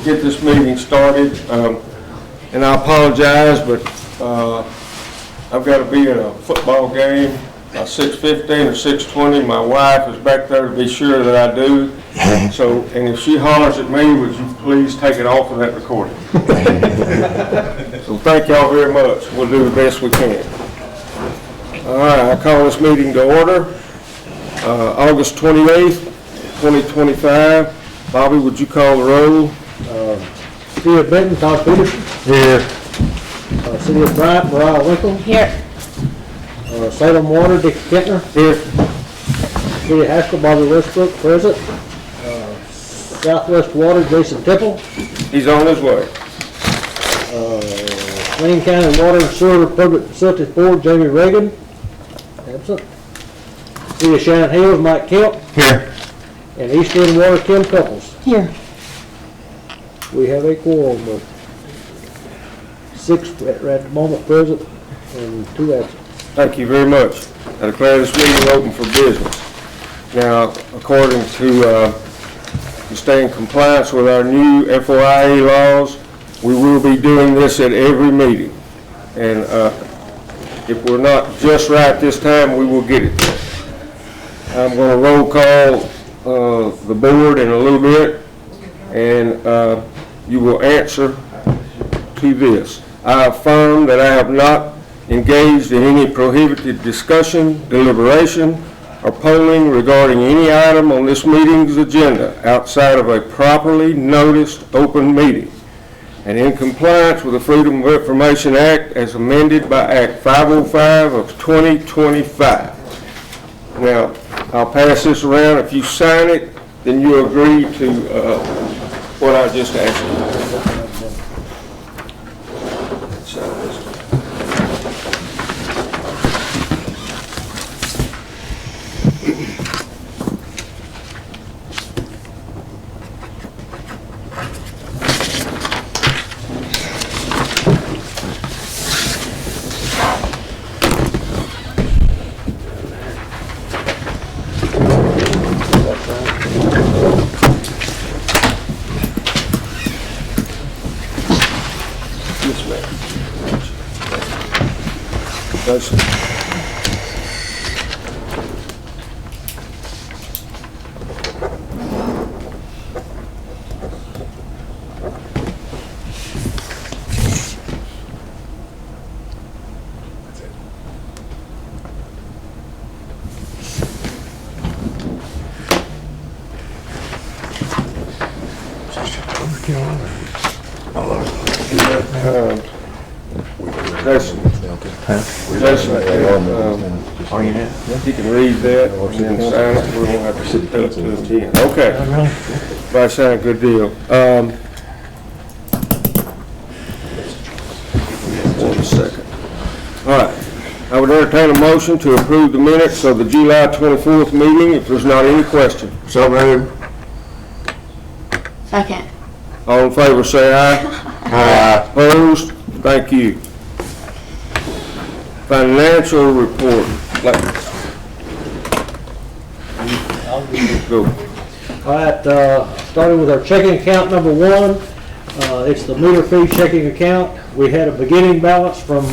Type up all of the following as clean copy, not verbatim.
get this meeting started. And I apologize, but I've got to be in a football game by 6:15 or 6:20. My wife is back there to be sure that I do. So, and if she hollers at me, would you please take it off of that recording? So thank y'all very much. We'll do the best we can. All right, I call this meeting to order. August 28th, 2025. Bobby, would you call the roll? City of Benton, Todd Peterson. Here. City of Bryant, Mariah Winkle. Here. Salem Water, Dick Kentner. Here. City of Haskell, Bobby Westbrook, present. Southwest Water, Jason Tipple. He's on his way. Saline County Water and Sewer Public Facilities Board, Jamie Reagan. Absent. City of Shannon Hills, Mike Kemp. Here. And East End Water, Kim Couples. Here. We have a quorum of 6 at the moment present and 2 absent. Thank you very much. I declare this meeting open for business. Now, according to stay in compliance with our new FOIA laws, we will be doing this at every meeting. And if we're not just right this time, we will get it. I'm going to roll call the board in a little bit, and you will answer to this. I affirm that I have not engaged in any prohibited discussion, deliberation, or polling regarding any item on this meeting's agenda outside of a properly noticed open meeting, and in compliance with the Freedom of Information Act as amended by Act 505 of 2025. Now, I'll pass this around. If you sign it, then you agree to what I just asked you. He can read that and then sign it. We won't have to sit up to the 10. Okay. By sign, good deal. 1 second. All right. I would entertain a motion to approve the minutes of the July 24th meeting if there's not any question. So moved. Second. All in favor say aye. Aye. Opposed? Thank you. Financial report. Go. All right, starting with our checking account number 1. It's the meter fee checking account. We had a beginning balance from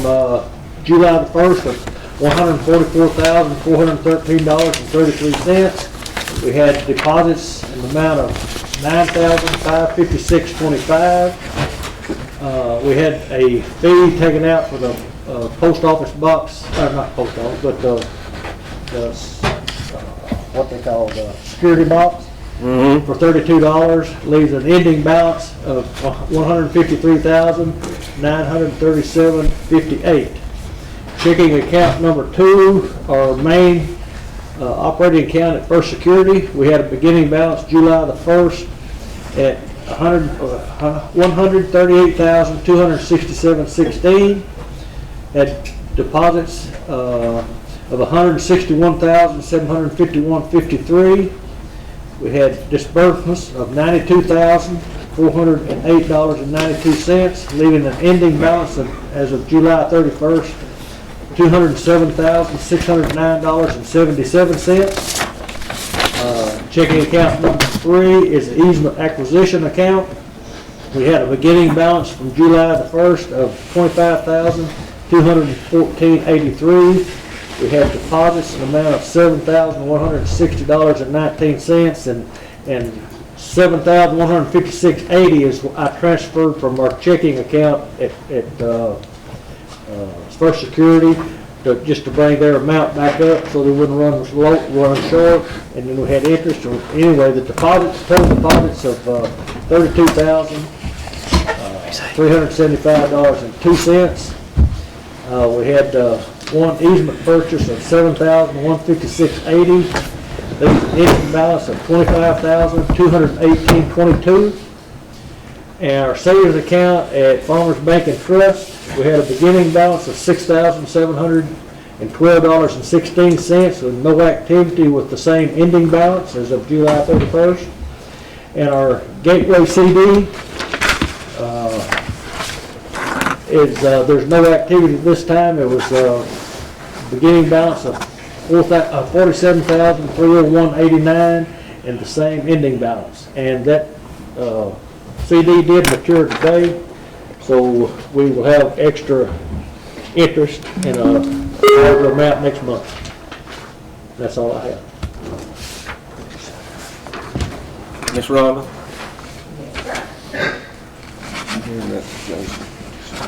July the 1st of $144,413.33. We had deposits in the amount of $9,556.25. We had a fee taken out for the post office box, not post office, but what they call the security box for $32, leaves an ending balance of $153,937.58. Checking account number 2, our main operating account at First Security, we had a beginning balance July the 1st at $138,267.16. Had deposits of $161,751.53. We had disbursements of $92,408.92, leaving an ending balance as of July 31st, $207,609.77. Checking account number 3 is the easement acquisition account. We had a beginning balance from July the 1st of $25,214.83. We had deposits in the amount of $7,160.19 and $7,156.80 is what I transferred from our checking account at First Security just to bring their amount back up so they wouldn't run short. And then we had interest. So anyway, the total deposits of $32,375.02. We had one easement purchase of $7,156.80. There was an ending balance of $25,218.22. And our savings account at Farmers Bank and Trust, we had a beginning balance of $6,712.16 with no activity with the same ending balance as of July 31st. And our Gateway CD there's no activity this time. It was beginning balance of $47,301.89 and the same ending balance. And that CD did mature today, so we will have extra interest in a larger amount next month. That's all I have. Ms. Rhonda?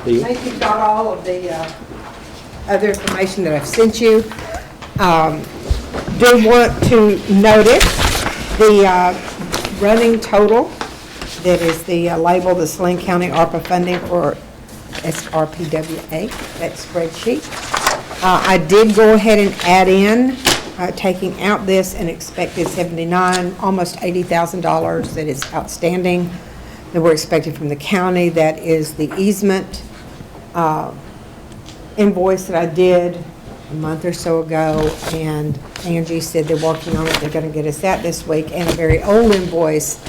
Steve? I think you've got all of the other information that I've sent you. Do want to notice the running total that is the label, the Saline County ARPA funding for srpwa, that spreadsheet. I did go ahead and add in, taking out this and expected almost $80,000 that is outstanding that we're expecting from the county. That is the easement invoice that I did a month or so ago, and Angie said they're working on it. They're going to get us that this week, and a very old invoice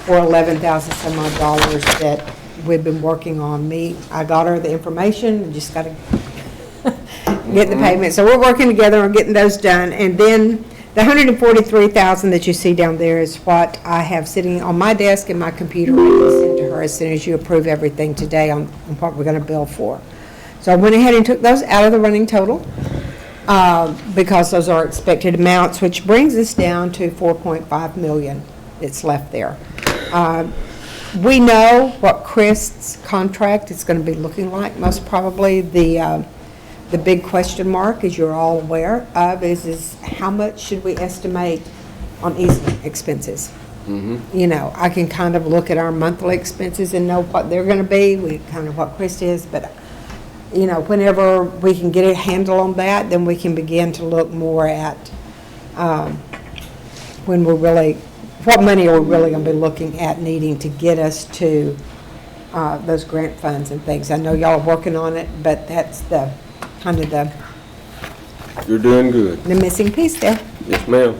for $11,000 some odd dollars that we've been working on. I got her the information, and just got to get the payment. So we're working together on getting those done, and then the $143,000 that you see down there is what I have sitting on my desk in my computer, ready to send to her as soon as you approve everything today on what we're going to bill for. So I went ahead and took those out of the running total because those are expected amounts, which brings us down to $4.5 million that's left there. We know what Chris's contract is going to be looking like. Most probably the big question mark, as you're all aware of, is how much should we estimate on easement expenses? Mm-hmm. You know, I can kind of look at our monthly expenses and know what they're going to be. Kind of what Chris is, but you know, whenever we can get a handle on that, then we can begin to look more at when we're really, what money are we really going to be looking at needing to get us to those grant funds and things. I know y'all are working on it, but that's the kind of You're doing good. the missing piece there. Yes, ma'am.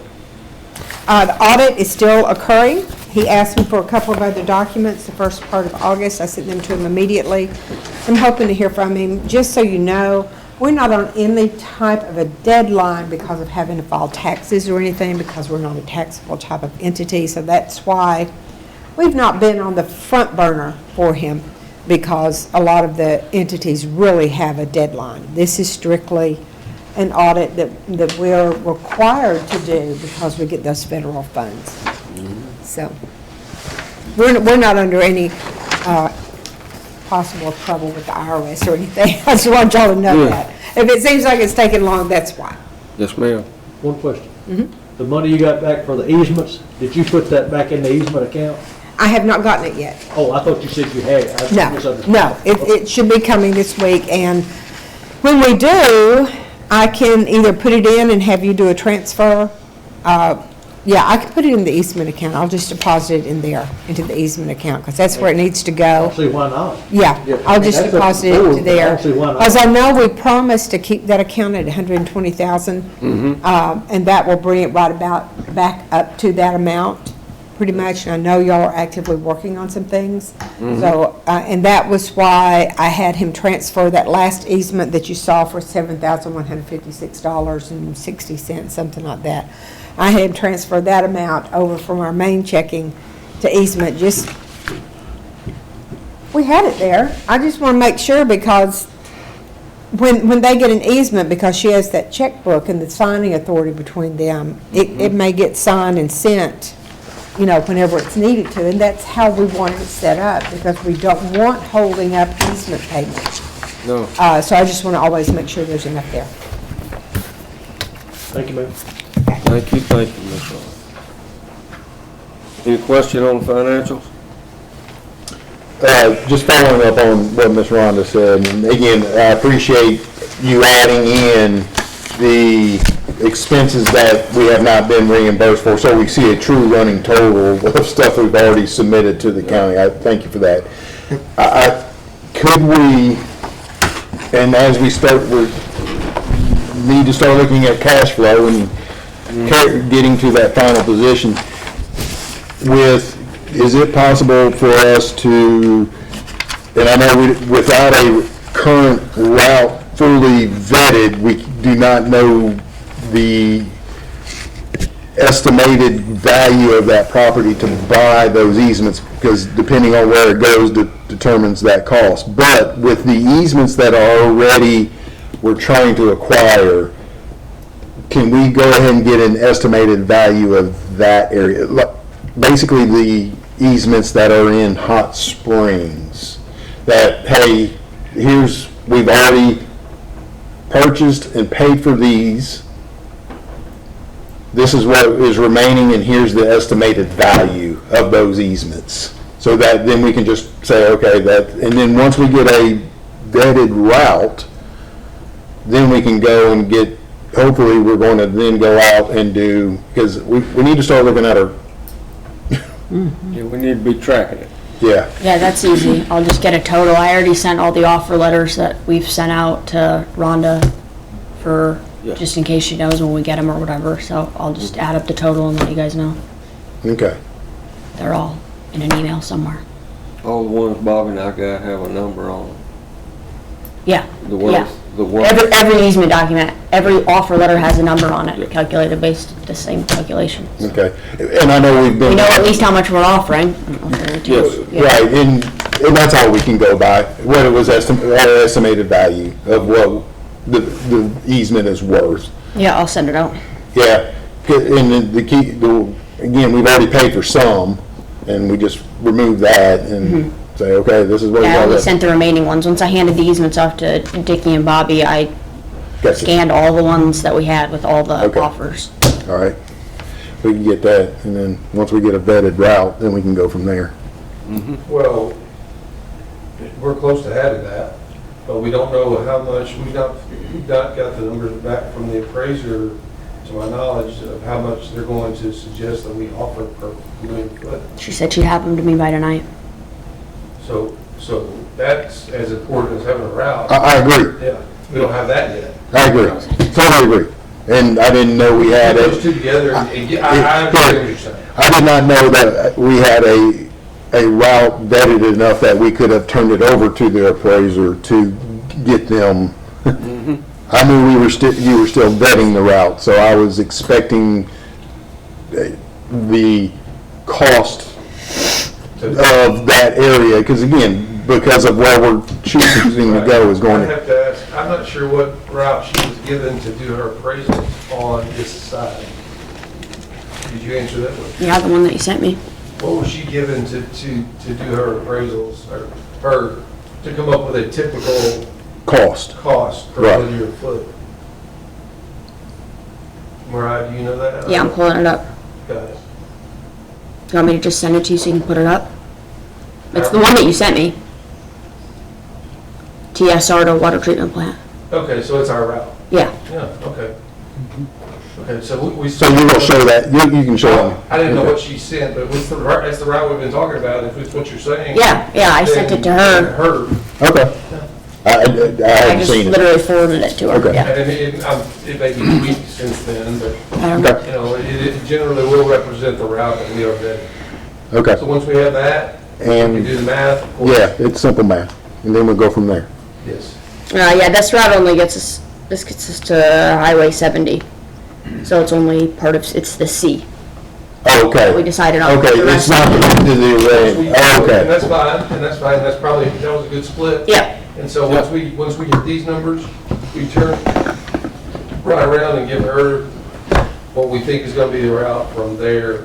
The audit is still occurring. He asked me for a couple of other documents the first part of August. I sent them to him immediately. I'm hoping to hear from him. Just so you know, we're not on any type of a deadline because of having to file taxes or anything, because we're not a taxable type of entity. So that's why we've not been on the front burner for him, because a lot of the entities really have a deadline. This is strictly an audit that we're required to do because we get those federal funds. Mm-hmm. So we're not under any possible trouble with the IRS or anything. I just want y'all to know that. If it seems like it's taking long, that's why. Yes, ma'am. One question. Mm-hmm. The money you got back for the easements, did you put that back in the easement account? I have not gotten it yet. Oh, I thought you said you had it. No, it should be coming this week, and when we do, I can either put it in and have you do a transfer. Yeah, I can put it in the easement account. I'll just deposit it in there, into the easement account, because that's where it needs to I go. don't see why not. Yeah, I'll just deposit it into there. I don't see why not. Because I know we promised to keep that account at $120,000, and that will bring it right about back up to that amount, pretty much. And I know y'all are actively working on some things. So, and that was why I had him transfer that last easement that you saw for $7,156.60, something like that. I had him transfer that amount over from our main checking to easement, just We had it there. I just want to make sure because when they get an easement, because she has that checkbook and the signing authority between them, it may get signed and sent, you know, whenever it's needed to. And that's how we want it set up because we don't want holding up easement payments. No. So I just want to always make sure there's enough there. Thank you, ma'am. Thank you, Ms. Rhonda. Any question on financials? Just following up on what Ms. Rhonda said, and again, I appreciate you adding in the expenses that we have not been reimbursed for, so we see a true running total of stuff we've already submitted to the county. I thank you for that. Could we, and as we start, we need to start looking at cash flow and getting to that final position is it possible for us to, and I know without a current route fully vetted, we do not know the estimated value of that property to buy those easements, because depending on where it goes determines that cost. But with the easements that are already we're trying to acquire, can we go ahead and get an estimated value of that area? Basically the easements that are in Hot Springs, that, hey, we've already purchased and paid for these, this is what is remaining, and here's the estimated value of those easements. So that then we can just say, okay, and then once we get a vetted route, then we can go and get, hopefully we're going to then go out and do, because we need to start looking at our, Yeah, we need to be tracking it. yeah. Yeah, that's easy. I'll just get a total. I already sent all the offer letters that we've sent out to Rhonda for, Yeah. just in case she knows when we get them or whatever. So I'll just add up the total and let you guys know. Okay. They're all in an email somewhere. All the ones Bobby and I got have a number on them. Yeah, The ones, yeah. the ones. Every easement document, every offer letter has a number on Yeah. it, calculated based the same calculation. Okay. And I know we've been. We know at least how much we're offering. I don't know if they're too- Yes. yeah. Right, and that's all we can go by, what it was our estimated value of what the easement is worth. Yeah, I'll send it out. Yeah, and then the key, again, we've already paid for some, and we just remove that and say, okay, this is what we Yeah, I only got. sent the remaining ones. Once I handed the easements off to Dickie and Bobby, I Gotcha. scanned all the ones that we had with all the Okay. offers. All right, we can get that, and then, once we get a vetted route, then we can go from there. Well, we're close to having that, but we don't know how much, we've not got the numbers back from the appraiser, to my knowledge, of how much they're going to suggest that we offer per million foot. She said she'd have them to me by tonight. So that's as important as having a route. I agree, Yeah, we don't have that yet. I agree, totally agree, and I didn't know we had Put those it. two together and get, I understand what you're saying. I did not know that we had a route vetted enough that we could have turned it over to the appraiser to get them. I knew you were still vetting the route, so I was expecting the cost of that area, because again, because of where we're choosing to go is going I to. have to ask, I'm not sure what route she was given to do her appraisal on this side. Did you answer that one? Yeah, the one that you sent me. What was she given to do her appraisals, or to come up with a typical Cost. cost per Right. linear foot? Mariah, do you know that? Yeah, I'm pulling it up. Got it. You want me to just send it to you so you can put it up? It's the one that you sent me. TSR to water treatment plant. Okay, so it's our route. Yeah. Yeah, okay. Okay, so we. So you're going to show that, you can show them. I didn't know what she sent, but what's that's the route we've been talking about, if it's what you're saying. Yeah, I sent it to her. Her. Okay. I I haven't just seen it. literally forwarded it to her. Okay. Yeah. And it may be tweaked since then, but, I don't know. Okay. you know, it generally will represent the route that we are vetting. So Okay. once we have that, we can And, do the math. of course. yeah, it's simple math, and then we'll go from there. Yes. Yeah, this route only gets us to Highway 70. So it's only it's the C. Okay. We decided on. Okay, the it's rest. not connected to the array. And Okay. that's fine, that's probably, that was a good split. Yep, And so once we get these numbers, we turn right around and give her what we think is gonna be the route from there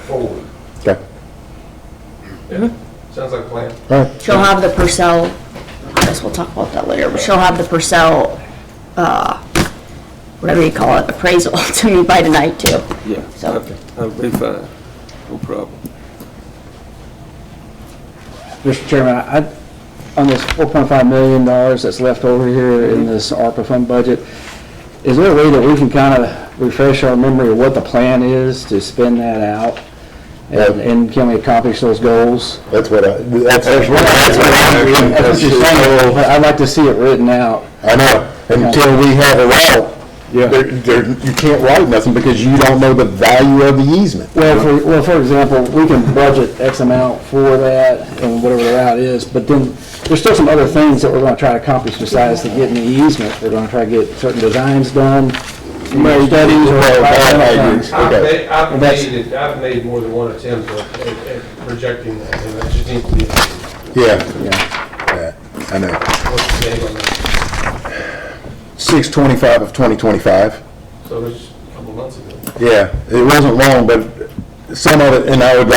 forward. Okay. Yeah, sounds like a plan. All right. she'll have the Purcell, I guess we'll talk about that later, but she'll have the Purcell, whatever you call it, appraisal to me by tonight too. Yeah, So- okay, that'll be fine, no problem. Mr. Chairman, on this $4.5 million that's left over here in this ARPA fund budget, is there a way that we can kind of refresh our memory of what the plan is to spend that out? And can we accomplish those goals? That's what That's what you're saying. I'd like to see it written out. I know, until we have a route, you can't write nothing because you don't know the value of the easement. Well, for example, we can budget X amount for that and whatever the route is, but then there's still some other things that we're gonna try to accomplish besides the getting the easement. We're gonna try to get certain designs done, studies or environmental things. Okay. I've made more than one attempt at projecting that, and that just needs to be, Yeah, Yeah. I know. what's the date on that? 6/25 of 2025. So it was a couple months ago. Yeah, it wasn't long, but some of it, and I agree.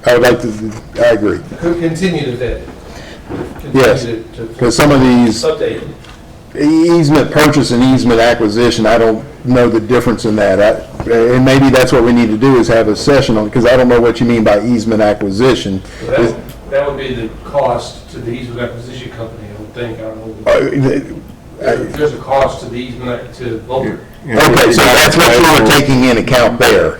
I agree. Could continue to vet it. Yes, Continue to because some of these update it. easement purchase and easement acquisition, I don't know the difference in that. And maybe that's what we need to do is have a session on, because I don't know what you mean by easement acquisition. That would be the cost to the easement acquisition company, I would think, I don't know. There's a cost to the easement, to Volker. Okay, so that's what you were taking in account there.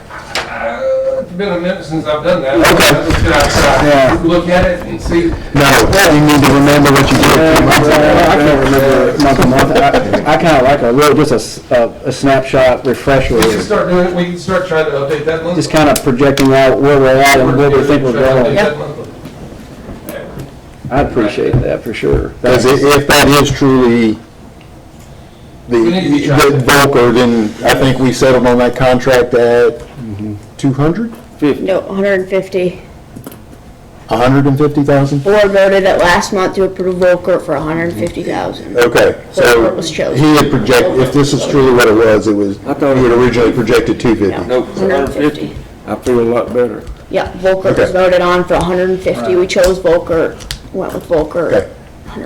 It's been a minute since I've done that. Okay. Let's get outside, look at it and see. No, you need to remember what you did 2 months ago. I can't remember month to month. I kind of like a little, just a snapshot refresher, We can start doing it, we can start trying to update that monthly. just kind of projecting out where we're at and where we think we're Try to update going. that monthly. I'd appreciate that for sure. Because if that is truly the We need to be trying to- Volker, then I think we settled on that contract at 200? No, 150. 150,000? Board voted it last month to approve Volker for 150,000. Okay, Volker was so chosen. he had projected, if this is truly what it was, I thought he had originally projected No, 250. Nope, 150. I feel a lot better. Yeah, Volker was Okay. voted on for 150. We chose Volker, went with Volker. Okay.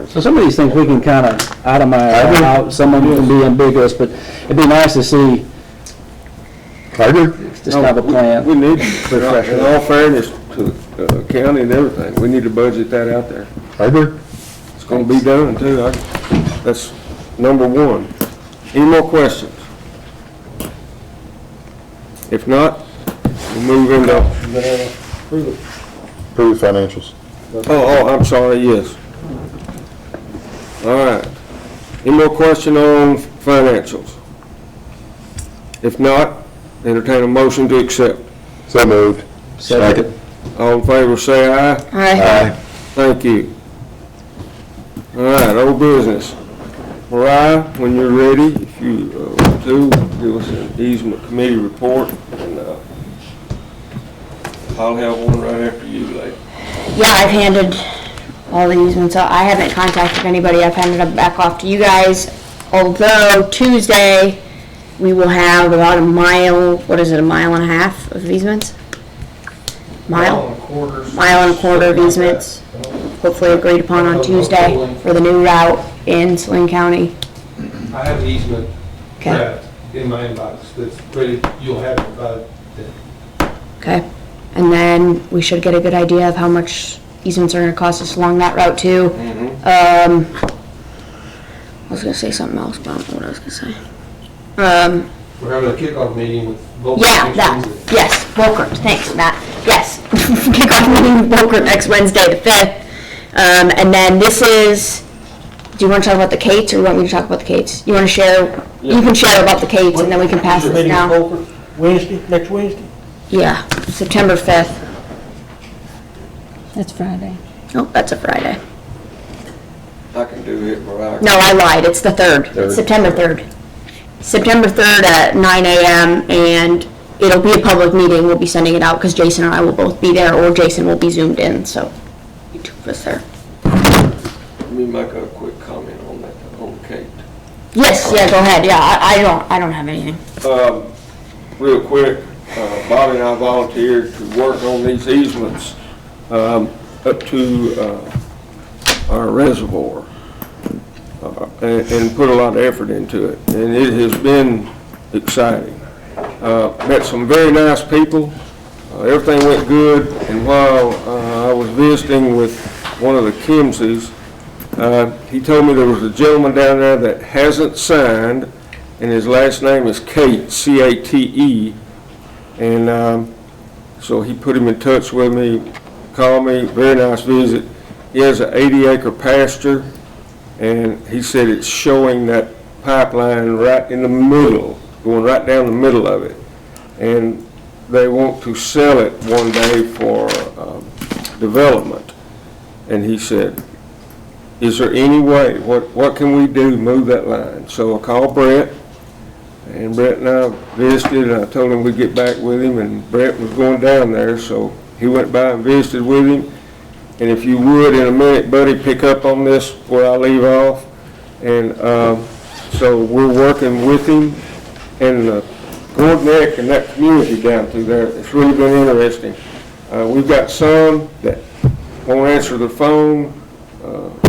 So some of these things we can kind of itemize out, some of them can be ambiguous, but it'd be nice to see I agree. just have a plan. We need, in all fairness to the county and everything, we need to budget that out there. I agree. It's gonna be done too. That's number one. Any more questions? If not, we'll move into, Approve financials. I'm sorry, yes. All right. Any more question on financials? If not, entertain a motion to accept. So moved. Second. All in favor, say aye. Aye. Thank you. All right, old business. Mariah, when you're ready, if you want to, give us an easement committee report, and I'll have one right after you, lady. Yeah, I've handed all the easements out. I haven't contacted anybody. I've handed them back off to you guys. Although Tuesday, we will have about a mile, what is it, a mile and a half of easements? Mile and a quarter of easements, hopefully agreed upon on Tuesday for the new route in Saline County. I have the easement Okay. draft in my inbox, that's ready, you'll have it by then. Okay, and then we should get a good idea of how much easements are gonna cost us along that route too. I was gonna say something else, but I don't know what I was gonna say. We're having a kickoff meeting with Volker. Yeah, next that, Wednesday. yes, Volker, thanks, Matt, yes. Kickoff meeting with Volker next Wednesday, the 5th. And then this is, do you wanna talk about the Kates, or you want me to talk about the Kates? You wanna share, you can share about the Kates, and then we can pass this down. Wednesday, next Wednesday? Yeah, September 5th. That's Friday. Oh, that's a Friday. I can do it, Mariah. No, I lied, it's the 3rd, it's September 3rd. September 3rd at 9 a.m. and it'll be a public meeting, we'll be sending it out, because Jason and I will both be there, or Jason will be zoomed in, so you two of us there. Let me make a quick comment on that, on Kate. Yes, yeah, go ahead, yeah, I don't have anything. Real quick, Bobby and I volunteered to work on these easements up to our reservoir and put a lot of effort into it. And it has been exciting. Met some very nice people. Everything went good. And while I was visiting with one of the Kimseys, he told me there was a gentleman down there that hasn't signed, and his last name is Cate, C-A-T-E. And so he put him in touch with me, called me, very nice visit. He has an 80-acre pasture, and he said it's showing that pipeline right in the middle, going right down the middle of it. And they want to sell it one day for development. And he said, is there any way, what can we do to move that line? So I called Brett, and Brett and I visited, and I told him we'd get back with him, and Brett was going down there, so he went by and visited with him. And if you would, in a minute, Buddy, pick up on this where I leave off. And so we're working with him, and Gordon Neck and that community down through there, it's really been interesting. We've got some that won't answer the phone.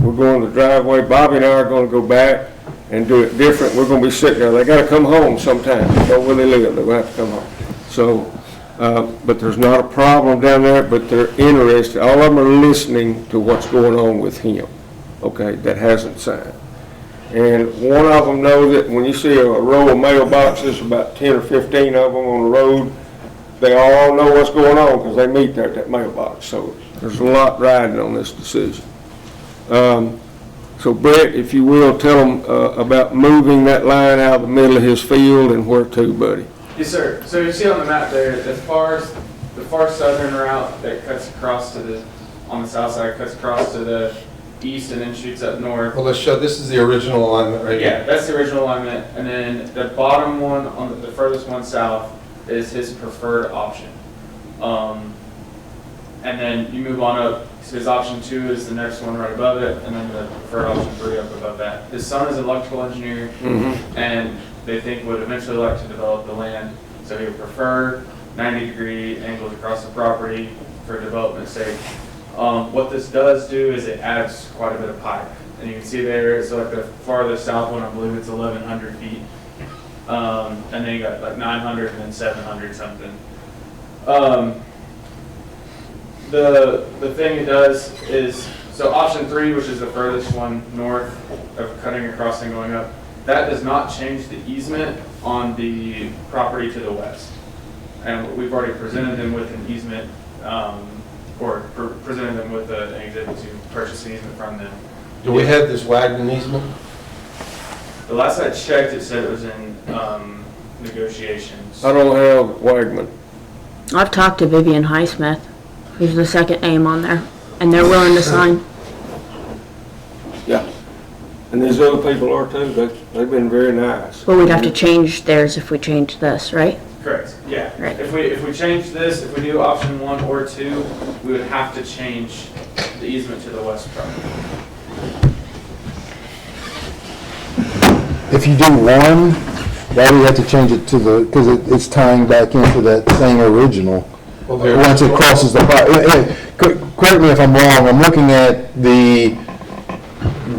We're going to the driveway. Bobby and I are going to go back and do it different. We're going to be sitting there. They got to come home sometime. Know where they live. They're going to have to come home. So, but there's not a problem down there, but they're interested. All of them are listening to what's going on with him, okay, that hasn't signed. And one of them know that when you see a row of mailboxes, about 10 or 15 of them on the road, they all know what's going on because they meet there at that mailbox. So there's a lot riding on this decision. So Brett, if you will, tell them about moving that line out of the middle of his field and where to, buddy. Yes, sir. So you see on the map there, the far southern route that cuts across to the, on the south side, cuts across to the east and then shoots up north. Well, let's show, this is the original alignment right here. Yeah, that's the original alignment. And then the bottom one, on the furthest one south, is his preferred option. And then you move on up, so his option 2 is the next one right above it, and then the preferred option 3 up above that. His son is an electrical engineer, and they think would eventually like to develop the land, so he would prefer 90-degree angles across the property for development's sake. What this does do is it adds quite a bit of pipe. And you can see there, so like the farthest south one, I believe it's 1,100 feet. And then you got like 900 and then 700 something. The thing it does is, so option 3, which is the furthest one north of cutting across and going up, that does not change the easement on the property to the west. And we've already presented them with an easement, or presented them with an exhibit to purchase an easement from them. Do we have this Wagner easement? The last I checked, it said it was in negotiations. I don't have Wagman. I've talked to Vivian Highsmith, who's the second name on there, and they're willing to sign. Yeah. And these other people are too. They've been very nice. But we'd have to change theirs if we change this, right? Correct, yeah. Right. If we change this, if we do option 1 or 2, we would have to change the easement to the west property. If you do one, why do you have to change it to the, because it's tying back into that same original? Well, there- Once it crosses the, correct me if I'm wrong, I'm looking at the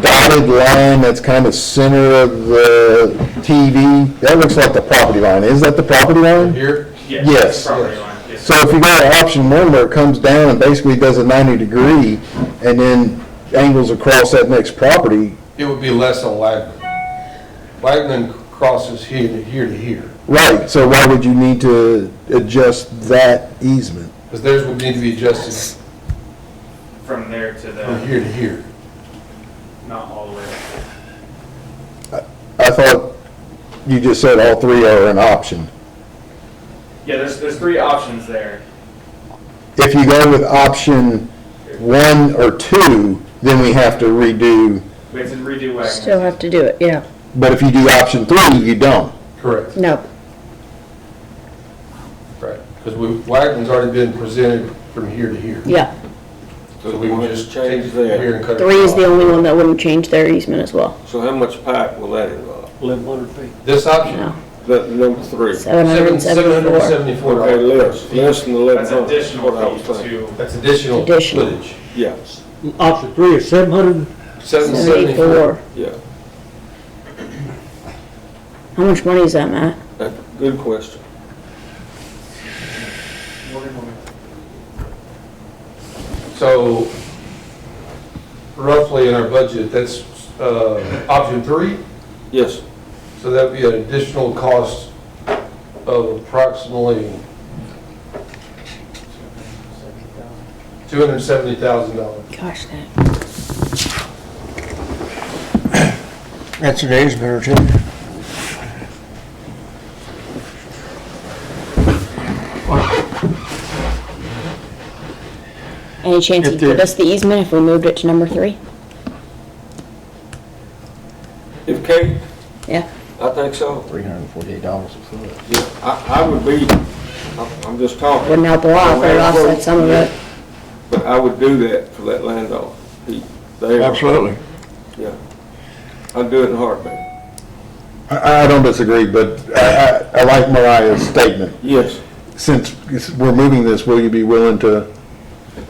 dotted line that's kind of center of the TV. That looks like the property line. Is that the property line? Here? Yes. Yes. Property line, yes. So if you go to option 1 where it comes down and basically does a 90-degree and then angles across that next property, It would be less on Wagner. Wagner crosses here to here to here. right, so why would you need to adjust that easement? Because theirs would need to be adjusted From there to from the, here to here. not all the way up. I thought you just said all 3 are an option. Yeah, there's 3 options there. If you go with option 1 or 2, then we have to redo, We have to redo Wagner. Still have to do it, yeah. but if you do option 3, you don't. Correct. No. Because Wagner's already been presented from here to here. Yeah. So we can just change it from here and cut it. 3 is the only one that wouldn't change their easement as well. So how much pipe will that involve? 1,100 feet. This option? No, That number 3. 774. 774. Okay, less than 1,100. That's additional What I was fee thinking. to, That's additional Additional. footage. Yeah, Option 3 is 700, 774. yeah. How much money is that, Matt? That's a good question. So roughly in our budget, that's option 3. Yes, So that'd be an additional cost of approximately $270,000. Gosh, that. That's an easement or two. Any chance If he'd give there- us the easement if we moved it to number 3? if Kate, Yeah. I think so. $348 a foot. Yeah, I would be, I'm just talking. Wouldn't help a lot, but it offset some of it. But I would do that for that landowner. They are- Absolutely. Yeah. I'd do it in a heartbeat. I don't disagree, but I like Mariah's statement. Yes, Since we're moving this, will you be willing to,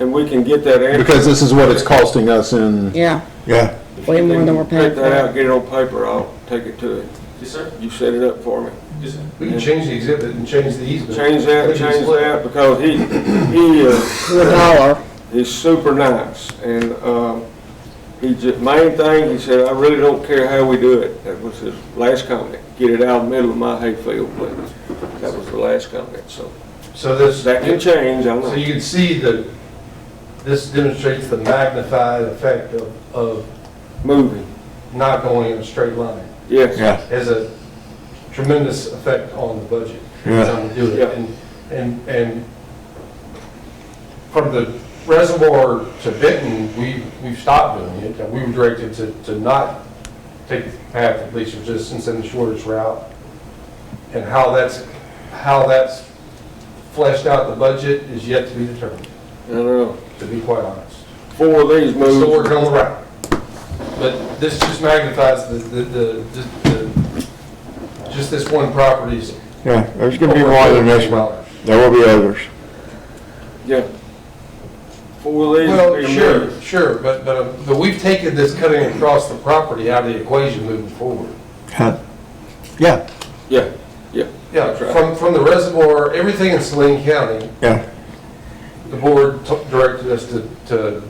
and we can get that answer. because this is what it's costing us in, Yeah, Yeah. way more than we're paying Take that out, for. get it on paper, I'll take it to him. yes, sir. You set it up for me. Yes, sir. We can change the exhibit and change the easement. Change that, because he, To $1. he's super nice, and, he just, main thing, he said, I really don't care how we do it. That was his last comment. Get it out in the middle of my hayfield, please. That was the last comment, so. So this, That can change, I so know. you can see that this demonstrates the magnified effect of Moving, not going in a straight line. yes. Yeah. Has a tremendous effect on the budget. Yeah. Time to do Yeah. it. And from the reservoir to Benton, we've stopped doing it, and we were directed to not take the path of least resistance and the shortest route. And how that's fleshed out the budget is yet to be determined, I don't know. to be quite honest. 4 of these We're still working on moves, the route. But this just magnifies just this one property's. Yeah, there's gonna be more than this one. There will be others. yeah. 4 of these. Well, big sure, moves. sure, but we've taken this cutting across the property out of the equation moving forward. Huh. Yeah, Yeah, Yeah, That's right. from the reservoir, everything in Saline County, yeah, the board directed us to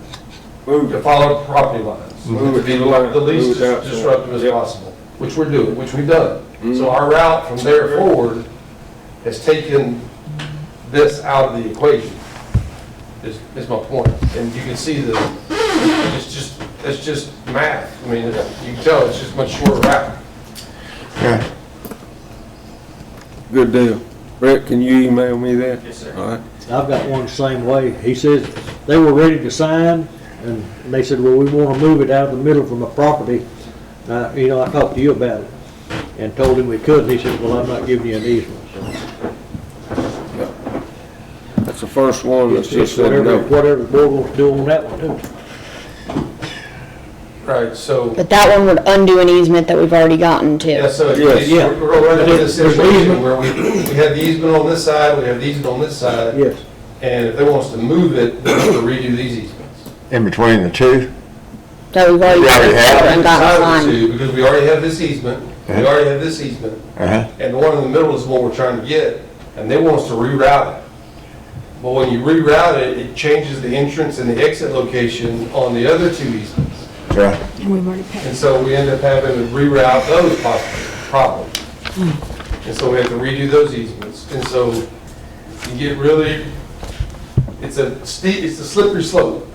move it. follow property lines. Move To it be to the line. the least Move it out. disruptive as Yep. possible, which we're doing, which we've done. Mhm. So our route from there forward has taken this out of the equation, is my point. And you can see it's just math. I mean, you can tell it's just much shorter route. yeah. Good deal. Brett, can you email me that? Yes, sir. All right. I've got one the same way. He says they were ready to sign, and they said, well, we want to move it out of the middle from the property. You know, I talked to you about it and told him we couldn't. He said, well, I'm not giving you an easement. So That's the first one that's it's just said whatever, no. whatever the board wants to do on that one too. Right, so, But that one would undo an easement that we've already gotten yeah, to. so Yes. we're gonna run into this There's situation easement. where we have the easement on this side, we have the easement on this side. Yes. And if they want us to move it, they have to redo these easements. In between the two. That we've already We already have and gotten Decided signed. to, because we already have this easement, we Uh-huh. already have this easement, Uh-huh. and the one in the middle is the one we're trying to get, and they want us to reroute it. But when you reroute it, it changes the entrance and the exit location on the other 2 easements. Yeah. And we've already paid. And so we end up having to reroute those problems. And so we have to redo those easements. And so you get really, it's a slippery slope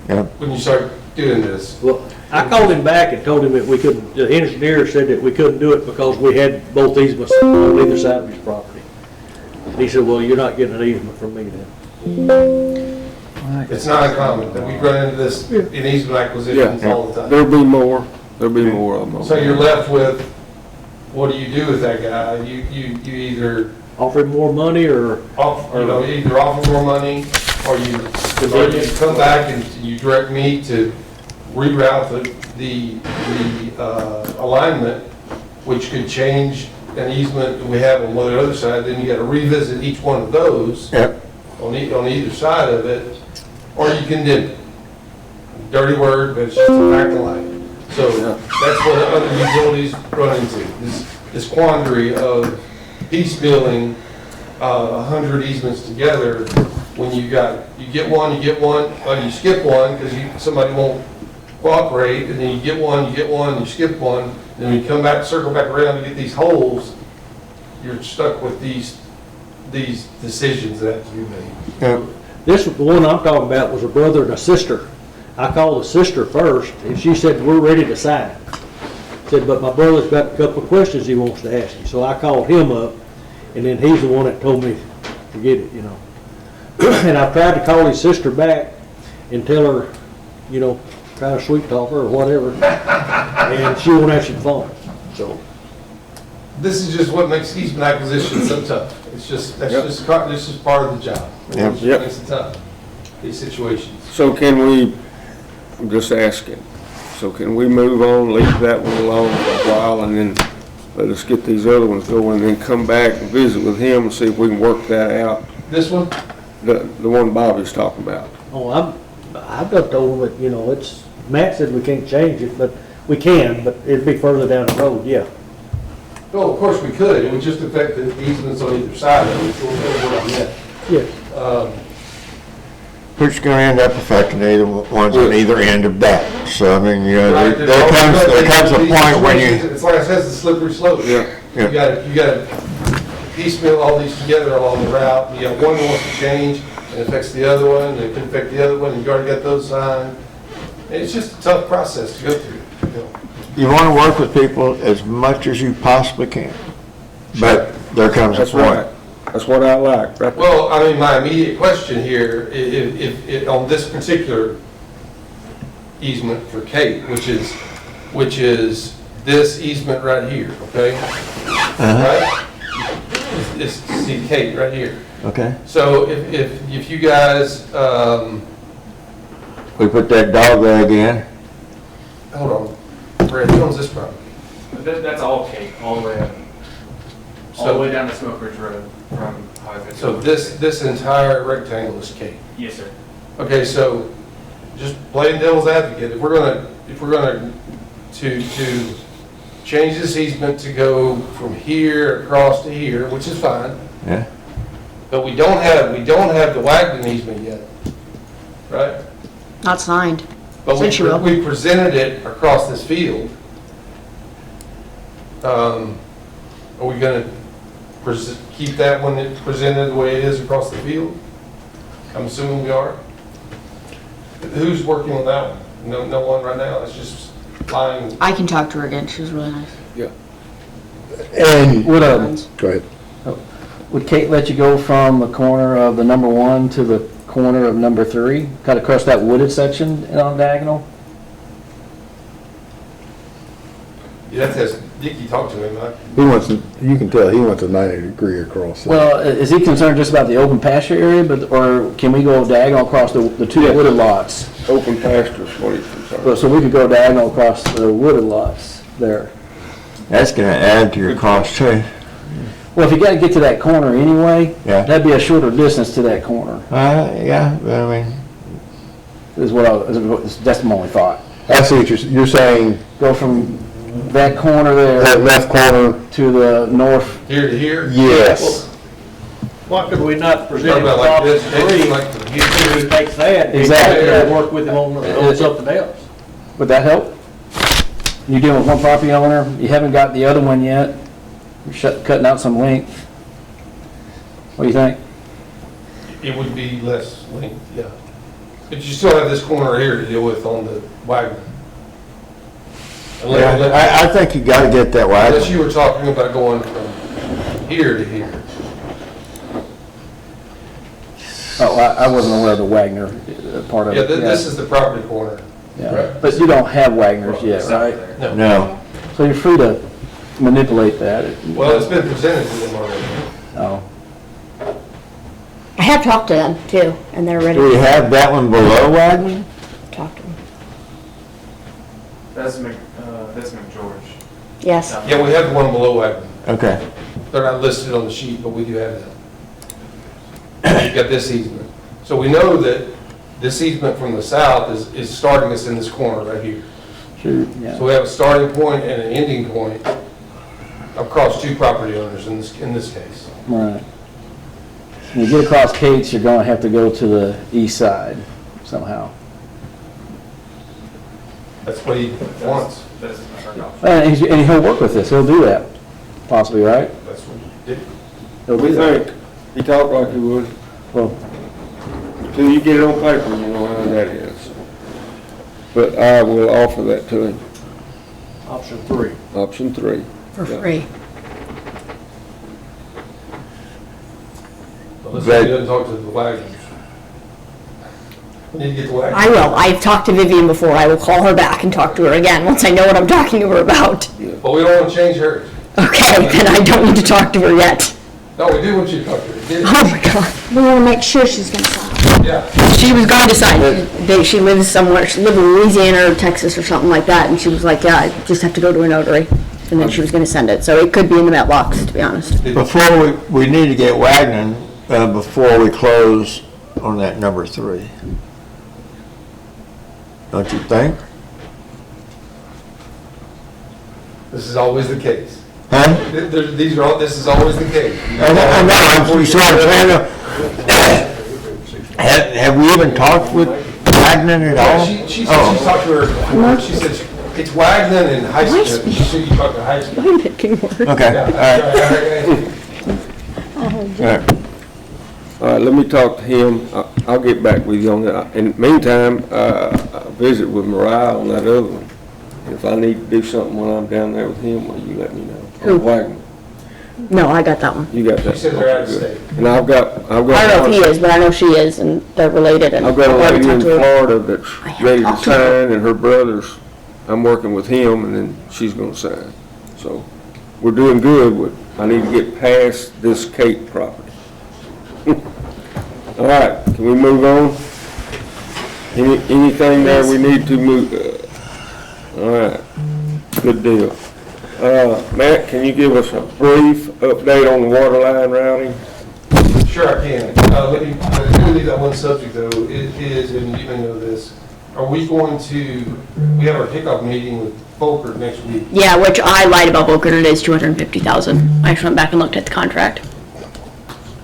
Yeah. when you start doing this. Well, I called him back and told him that we couldn't, the engineer said that we couldn't do it because we had both easements on either side of his property. And he said, well, you're not getting an easement from me then. It's not uncommon that we run into this in easement acquisitions Yeah. all the time. There'll be more of them. So you're left with, what do you do with that guy? You either offer him more money or? Either offer more money, or you come back and you direct me to reroute the alignment, which could change an easement that we have on the other side, then you gotta revisit each one of those. Yep. On either side of it, or you condemn it. Dirty word, but it's just a fact of life. So that's what other utilities run into, this quandary of piecemealing 100 easements together when you get one, or you skip one because somebody won't cooperate, and then you get one, you skip one, and then when you come back, circle back around to get these holes, you're stuck with these decisions that have to be made. Yep. The one I'm talking about was a brother and a sister. I called the sister first, and she said, we're ready to sign. Said, but my brother's got a couple of questions he wants to ask you. So I called him up, and then he's the one that told me to get it, And I've tried to call his sister back and tell her, try to sweet talk her or whatever, and she won't answer the phone, so. This is just what makes easement acquisition so tough. It's just, this is part of the job. Yep. It's what makes it tough, these situations. So can we, I'm just asking, so can we move on, leave that one alone for a while, and then let us get these other ones going, and then come back and visit with him and see if we can work that out? This one? The one Bobby's talking about. Oh, I've got told him that, it's, Matt said we can't change it, but we can, but it'd be further down the road, yeah. Well, of course we could. It would just affect the easements on either side of it. So we'll work on that. Yeah. Which is gonna end up affecting either ones on either end of that. So, I mean, Right, there comes a point when you, It's like I said, it's a slippery slope. Yeah. You gotta piecemeal all these together along the route. You got one that wants to change, and it affects the other one, and it can affect the other one, and you already got those signed. And it's just a tough process to go through. you wanna work with people as much as you possibly can. But there comes a That's point. right. That's what I like. Right. Well, I mean, my immediate question here, if on this particular easement for Kate, which is this easement right here, okay? Right? It's see Kate right here. Okay. So if you guys, We put that dog leg in. hold on, Brad, who owns this property? That's all Kate, all the way up. All the way down to Smoke Ridge Road from Highway 50. So this entire rectangle is Kate. Yes, sir. Okay, so just playing devil's advocate, if we're gonna to change this easement to go from here across to here, which is fine, Yeah. but we don't have the Wagner easement yet, right? Not signed. But Since you will. we presented it across this field. Are we gonna keep that one presented the way it is across the field? I'm assuming we are. Who's working on that one? No one right now, it's just lying. I can talk to her again, she was really nice. And, Would, go ahead. would Kate let you go from the corner of the number 1 to the corner of number 3? Cut across that wooded section on diagonal? You have to ask Dickie, talk to him. He wants, you can tell, he wants a 90-degree across. there. Well, is he concerned just about the open pasture area, or can we go diagonal across the two wooded lots? Open pasture is what he's concerned. So we could go diagonal across the wooded lots there. That's gonna add to your cost too. Well, if you gotta get to that corner anyway, Yeah. that'd be a shorter distance to that corner, Yeah, but I mean, that's my only thought. I see what you're saying, Go from that corner there that left corner, to the north. Here to here? yes. Why could we not present Talk him about with like option this, three? like the If he takes that, Exactly. and work with him on something else. Would that help? You're dealing with one property owner, you haven't got the other one yet, you're cutting out some length. What do you think? It would be less length, yeah. But you still have this corner here to deal with on the Wagner. I think you gotta get that Unless way. you were talking about going from here to here. Oh, I wasn't aware of the Wagner part of Yeah, it. this is the property corner. Yeah. But you don't have Wagners yet, right? There. No. So you're free to manipulate that. Well, it's been presented to them already. Oh, I have talked to them too, and they're ready Do we to have that one below Wagner? talk to them. That's McGeorge. Yes. Yeah, we have the one below Wagner. Okay. They're not listed on the sheet, but we do have them. We've got this easement. So we know that this easement from the south is starting us in this corner right here. sure, yeah. So we have a starting point and an ending point across two property owners in this case. Right. When you get across Kate's, you're gonna have to go to the east side somehow. That's what he wants. That's my first option. And he'll work with this, he'll do that, possibly, right? That's what he did. He'll We do that. think, he talked like he would. Well, Until you get it on paper, you know how that is. But I will offer that to him, Option 3. option 3. For free. But let's say he doesn't talk to the Wagners. We need to get the Wagners. I will. I've talked to Vivian before. I will call her back and talk to her again once I know what I'm talking to her about. But we don't want to change hers. Okay, then I don't need to talk to her yet. No, we do want you to talk to her. Get it? Oh my God. We want to make sure she's gonna sign. Yeah. She was going to sign. She lives somewhere, she lived in Louisiana or Texas or something like that, and she was like, yeah, I just have to go to a notary. And then she was gonna send it, so it could be in the mailbox, to be honest. Before we need to get Wagner, before we close on that number 3. Don't you think? This is always the case. Huh? This is always the case. I know, you see what I'm saying? Have we even talked with Wagner at all? She said she talked to her, she said it's Wagner and High School. She said you talked to High School. I'm picking words. Okay, all right. All right, let me talk to him. I'll get back with you on that. In the meantime, I'll visit with Mariah on that other one. If I need to do something when I'm down there with him, will you let me know? Who? Wagner. No, I got that one. You got that? She said they're out of Okay, good. state. And I've got. I don't know if he is, but I know she is, and they're related, and I've got a I've already lady in talked to her. Florida that's I have ready to talked to her. sign, and her brother's, I'm working with him, and then she's gonna sign. So, we're doing good with, I need to get past this Cape property. All right, can we move on? Anything there we need to move? All right, good deal. Matt, can you give us a brief update on the water line routing? Sure I can. Let me leave that one subject though. It is, and you may know this, are we going to, we have our kickoff meeting with Volker next week. Yeah, which I lied about Boca, and it is 250,000. I just went back and looked at the contract.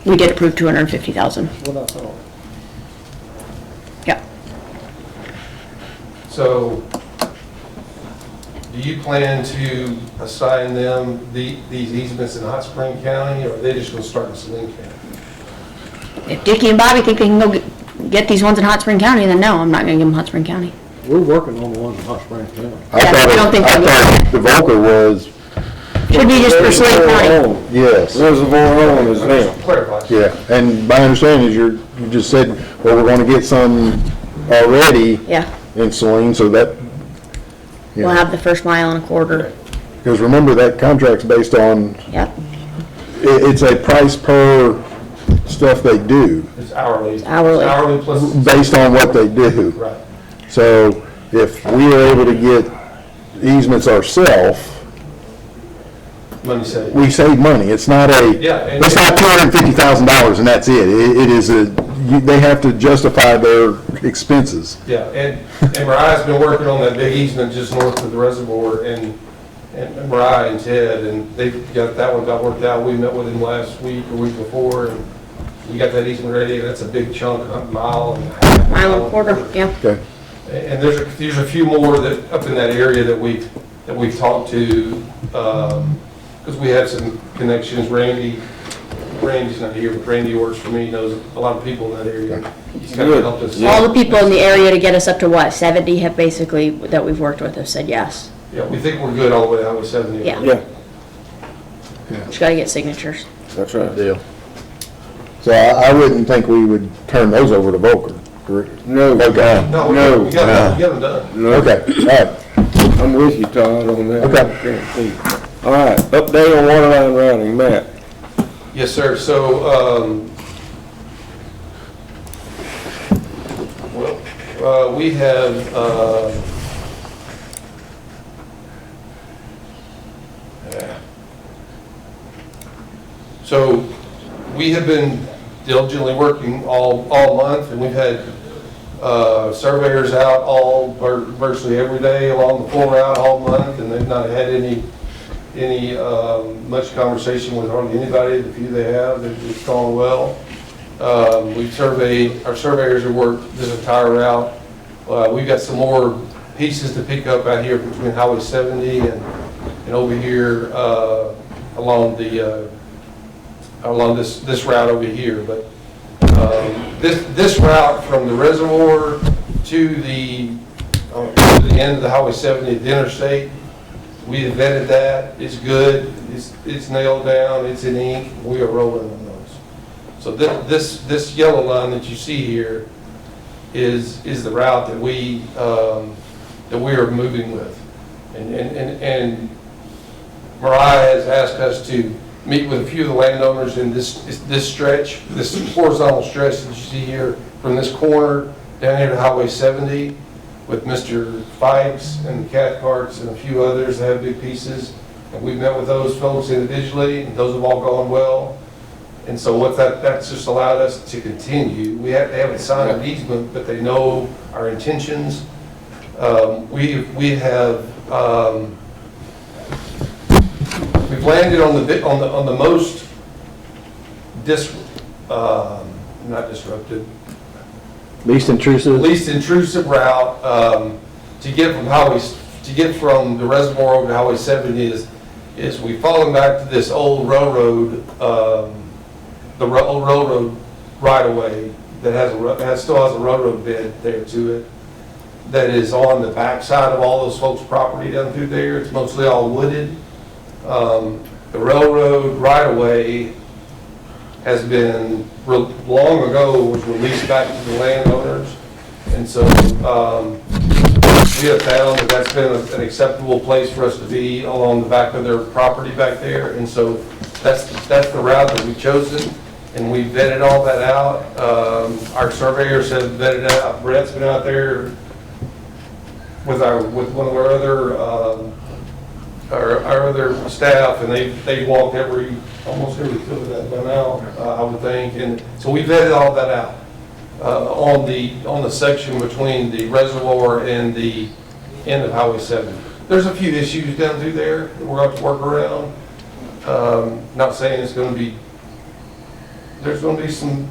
We did approve 250,000. What I thought. Yeah. So, do you plan to assign them these easements in Hot Spring County, or are they just gonna start in Saline County? If Dickie and Bobby think they can go get these ones in Hot Spring County, then no, I'm not gonna give them Hot Spring County. We're working on the ones in Hot Springs County. I Yeah, thought I don't think I that thought the Volker was, Should be just for Saline County. yes. Reservoir on is them. Clarify. Yeah, and my understanding is you just said, well, we're gonna get some already Yeah, in Saline, so that, we'll have the first mile and a quarter. because remember, that contract's based on, Yep, it's a price per stuff they do, It's hourly. hourly. It's hourly plus. based on what they do. Right. So if we are able to get easements ourselves, Money saved. we save money. It's not Yeah, and- it's not $250,000 and that's it. It is they have to justify their expenses. Yeah, and Mariah's been working on that big easement just north of the reservoir, and Mariah and Ted, and they've got that one got worked out. We met with him last week or week before, and we got that easement ready. That's a big chunk, a mile and a half. Mile and a quarter, yeah. Okay. And there's a few more that, up in that area that we've talked to, because we have some connections. Randy's not here, but Randy works for me, knows a lot of people in that area. He's kind of helped us. All the people in the area to get us up to what, 70 have basically, that we've worked with have said yes. Yeah, we think we're good all the way out to 70. Yeah. Yeah, Just gotta get signatures. that's right. Deal. So I wouldn't think we would turn those over to Volker, correct? No. Okay. No, No. we got them done. No. Okay, all right. I'm with you, Todd, on that. Okay. Guaranteed. All right, update on water line routing, Matt. Yes, sir. So, we have, so we have been diligently working all month, and we've had surveyors out virtually every day along the full route all month, and they've not had any much conversation with hardly anybody. The few they have, it's gone well. We've surveyed, our surveyors have worked this entire route. We've got some more pieces to pick up out here between Highway 70 and over here along this route over here. But this route from the reservoir to the end of the Highway 70 at the interstate, we have vetted that. It's good. It's nailed down. It's in ink. We are rolling on those. So this yellow line that you see here is the route that we are moving with, and Mariah has asked us to meet with a few of the landowners in this stretch, this horizontal stretch that you see here from this corner down here to Highway 70, with Mr. Fikes and the Cathcarts and a few others that have big pieces. And we've met with those folks individually, and those have all gone well. And so what that's just allowed us to continue. They haven't signed an easement, but they know our intentions. We've landed on the most not disrupted, Least intrusive route to get from the reservoir over to Highway 70 is we've fallen back to this old railroad, the old railroad right of way that still has a railroad bed there to it, that is on the back side of all those folks' property down through there. It's mostly all wooded. The railroad right of way has been, long ago, was released back to the landowners. And so we have found that that's been an acceptable place for us to be along the back of their property back there. And so that's the route that we've chosen, and we vetted all that out. Our surveyors have vetted it out. Brett's been out there with one of our other staff, and they walked almost every foot of that by now, I would think. And so we vetted all that out on the section between the reservoir and the end of Highway 70. There's a few issues down through there that we're going to have to work around. Not saying there's going to be some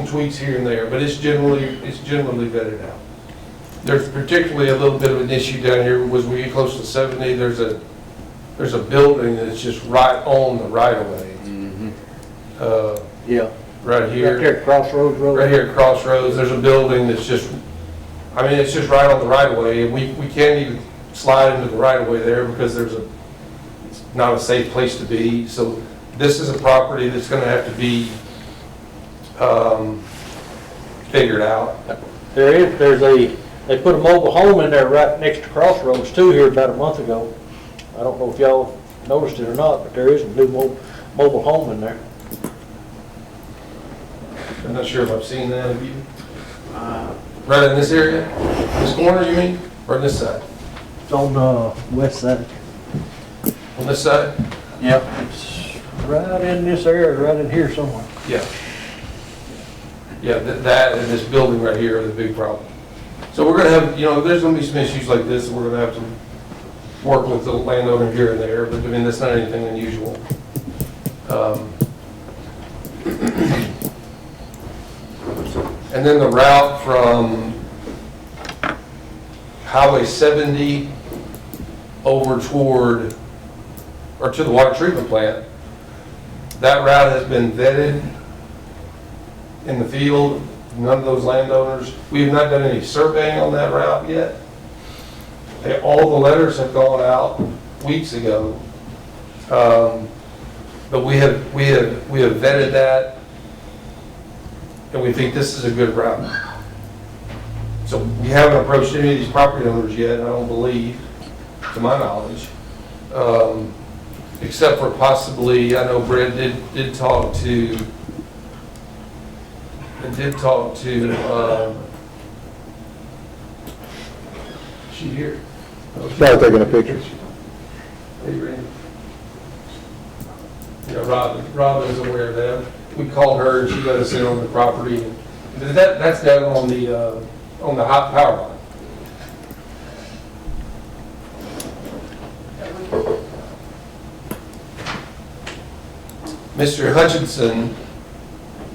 tweaks here and there, but it's generally vetted out. There's particularly a little bit of an issue down here was we get close to 70. There's a building that's just right on the right of way. Yeah. Right here. Right there at Crossroads Road. Right here at Crossroads, there's a building that's just, it's just right on the right of way, and we can't even slide into the right of way there because it's not a safe place to be. So this is a property that's going to have to be figured out. They put a mobile home in there right next to Crossroads too here about a month ago. I don't know if y'all noticed it or not, but there is a new mobile home in there. I'm not sure if I've seen that. Have you? Right in this area? This corner, you mean? Or on this side? It's on the west side. On this side? Yep. It's right in this area, right in here somewhere. Yeah. Yeah, that and this building right here are the big problem. So we're going to have, there's going to be some issues like this, and we're going to have to work with the landowner here and there, but that's not anything unusual. And then the route from Highway 70 over to the water treatment plant, that route has been vetted in the field. None of those landowners, we have not done any surveying on that route yet. All the letters have gone out weeks ago. But we have vetted that, and we think this is a good route. So we haven't approached any of these property owners yet, I don't believe, to my knowledge. except for possibly, I know Brett did talk to, she here? Probably taking a picture. Hey, Randy. Yeah, Robin is aware of that. We called her and she let us in on the property. That's down on the hot power line. Mr. Hutchinson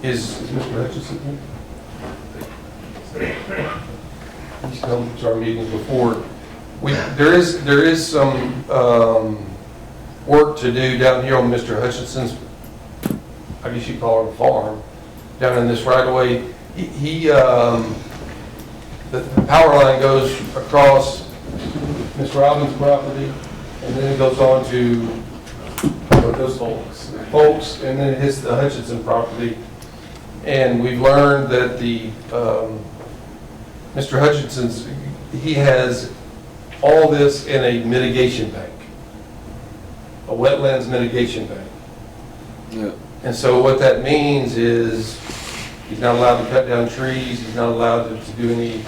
is Mr. Hutchinson here? He's come to our meetings before. There is some work to do down here on Mr. Hutchinson's, I guess you call it a farm, down in this right of way. The power line goes across Miss Robbins' property, and then it goes on to those folks, and then it hits the Hutchinson property. And we've learned that Mr. Hutchinson's, he has all this in a mitigation bank, a wetlands mitigation bank. Yeah. And so what that means is he's not allowed to cut down trees, he's not allowed to do any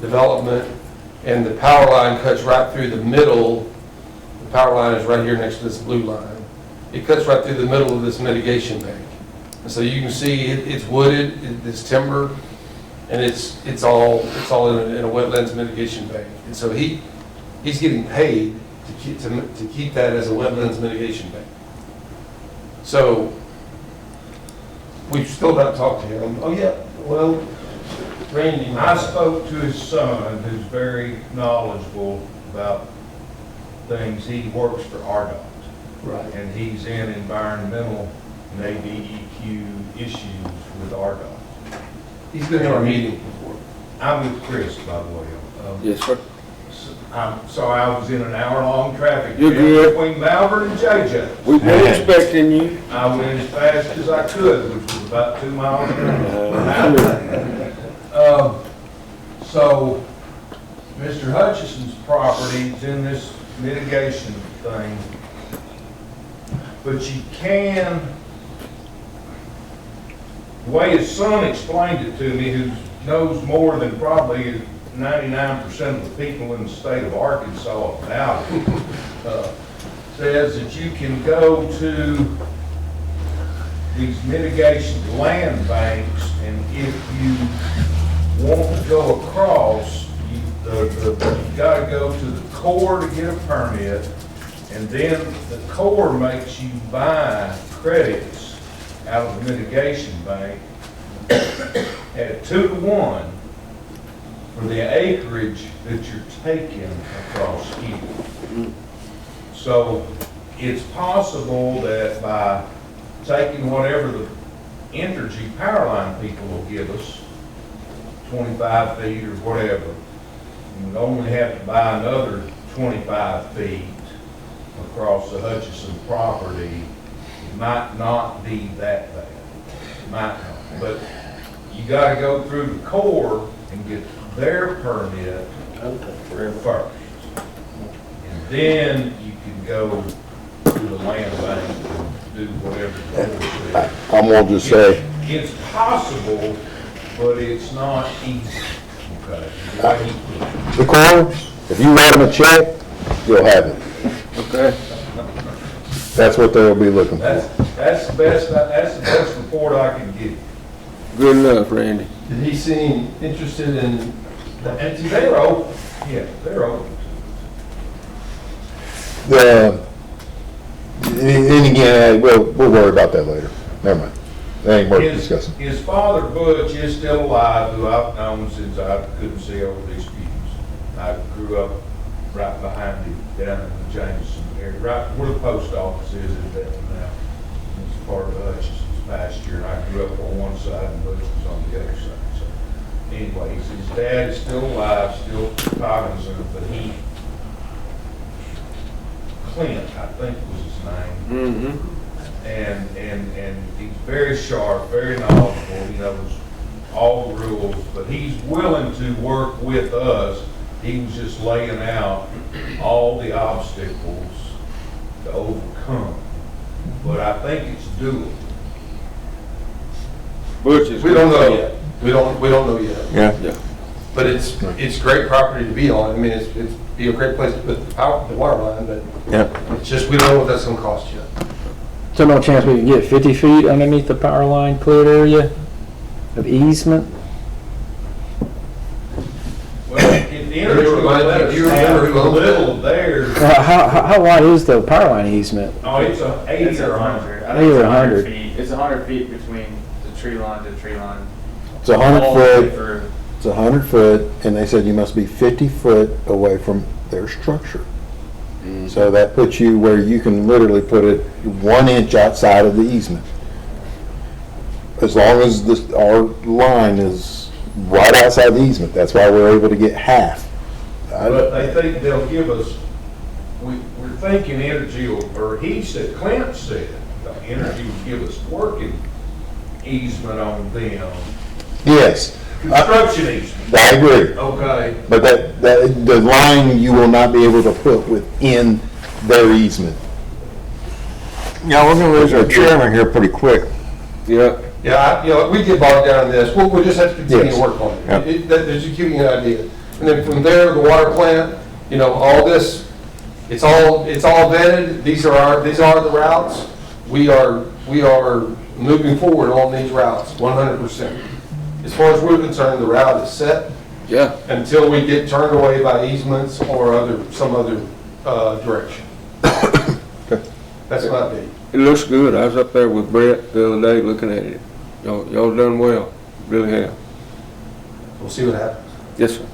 development, and the power line cuts right through the middle. The power line is right here next to this blue line. It cuts right through the middle of this mitigation bank. And so you can see it's wooded, it's timber, and it's all in a wetlands mitigation bank. And so he's getting paid to keep that as a wetlands mitigation bank. So we've still not talked to him. Oh yeah, well, Randy. I spoke to his son, who's very knowledgeable about things. He works for RDOT. Right. And he's in environmental and ADEQ issues with RDOT. He's been in our meeting before. I'm with Chris, by the way. Yes, sir. I'm sorry, I was in an hour-long traffic You're jam good. between Malvern and JJ. We've been expecting you. I went as fast as I could, which was about 2 miles an hour. So, Mr. Hutchison's property is in this mitigation thing, but you can, the way his son explained it to me, who knows more than probably 99% of the people in the state of Arkansas about it, says that you can go to these mitigation land banks, and if you want to go across, you've got to go to the Corps to get a permit, and then the Corps makes you buy credits out of the mitigation bank at 2 to 1 for the acreage that you're taking across here. So it's possible that by taking whatever the Entergy power line people will give us, 25 feet or whatever, you would only have to buy another 25 feet across the Hutchison property. It might not be that bad. It might not. But you got to go through the Corps and get their permit first. And then you can go to the land bank and do whatever the Corps says. I'm gonna just say, It's possible, but it's not easy. Okay. the Corps, if you write them a check, you'll have it. Okay. That's what they'll be looking for. That's the best report I can give. Good enough, Randy. Did he seem interested in the empty? They're open. Yeah, they're open. And again, we'll worry about that later. Never mind. That ain't worth discussing. His father Butch is still alive, who I've known since I couldn't see over these pews. I grew up right behind him down in the Jameson area, right where the post office is in Bethlehem now. It's part of the Hutchison's pasture, and I grew up on one side and Butch was on the other side. So anyways, his dad is still alive, still cognizant, but Clint, I think was his name. Mm-hmm. And he's very sharp, very knowledgeable, he knows all the rules, but he's willing to work with us he was just laying out all the obstacles to overcome. But I think it's doable. Butch is. We don't know yet. We don't know yet. Yeah. But it's great property to be on. I mean, it's be a great place to put the water line, but Yeah. it's just, we don't know what that's gonna cost yet. So no chance we can get 50 feet underneath the power line cleared area of easement? Well, at the end of You remember who owned it? little there, How wide is the power line easement? oh, it's a 80 It's or 100. 100. I think it's 100. 100 feet. It's 100 feet between the tree line to the tree line. It's 100 All the way foot, through. it's 100 foot, and they said you must be 50 foot away from their structure. So that puts you where you can literally put it 1 inch outside of the easement. As long as our line is right outside the easement, that's why we're able to get half. But they think they'll give us, we're thinking energy, or he said, Clint said, the energy would give us working easement on them. Yes, Construction easement, I agree. okay. But the line you will not be able to put within their easement. Yeah, we're gonna lose our chairman here pretty quick. Yeah, Yeah, we get bogged down in this. We'll just have to continue Yes. to work on Yep. it. That should give you an idea. And then from there, the water plant, all this, it's all vetted. These are the routes. We are moving forward on these routes, 100%. As far as we're concerned, the route is set yeah. until we get turned away by easements or some other direction. That's my opinion. It looks good. I was up there with Brett the other day looking at it. Y'all done well, really have. We'll see what happens. Yes, sir.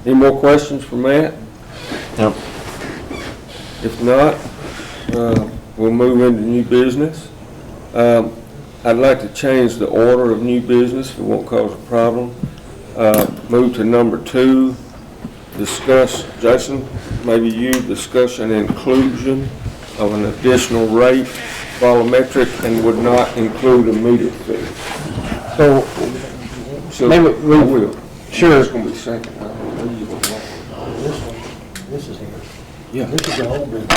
Any more questions for Matt? No. If not, we'll move into new business. I'd like to change the order of new business if it won't cause a problem. Move to number 2, discuss, Jason, maybe you discuss an inclusion of an additional rate, volumetric, and would not include a meter fee. So Maybe I will. Sure. It's gonna be second. This is here. Yeah. This is the whole bid.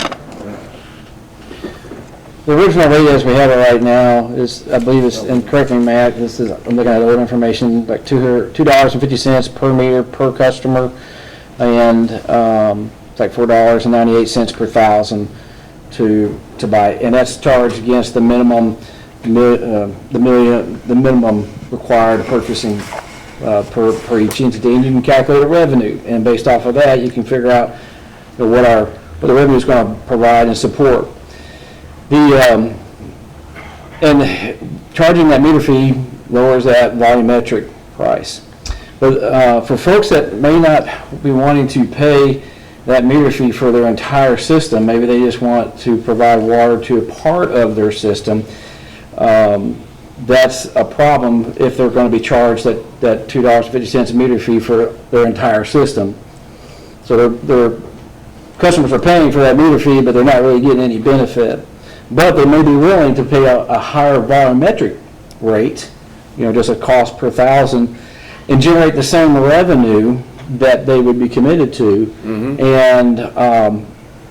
The original rate as we have it right now is, I believe it's, and correct me, Matt, this is, I'm looking at old information, like $2.50 per meter per customer, and it's like $4.98 per thousand to buy, and that's charged against the minimum, the minimum required purchasing per each entity, and you can calculate a revenue, and based off of that, you can figure out what the revenue is going to provide and support. And charging that meter fee lowers that volumetric price. But for folks that may not be wanting to pay that meter fee for their entire system, maybe they just want to provide water to a part of their system, that's a problem if they're going to be charged that $2.50 a meter fee for their entire system. So their customers are paying for that meter fee, but they're not really getting any benefit. But they may be willing to pay a higher volumetric rate, just a cost per thousand, and generate the same revenue that they would be committed to, and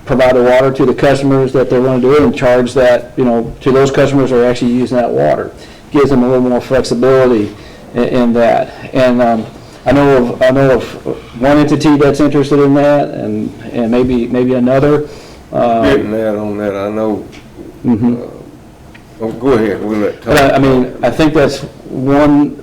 provide the water to the customers that they want to do, and charge that, to those customers that are actually using that water. Gives them a little more flexibility in that. And I know of one entity that's interested in that, and maybe another. Getting that on that, I know. Go ahead, we'll let Tom. But I think that's one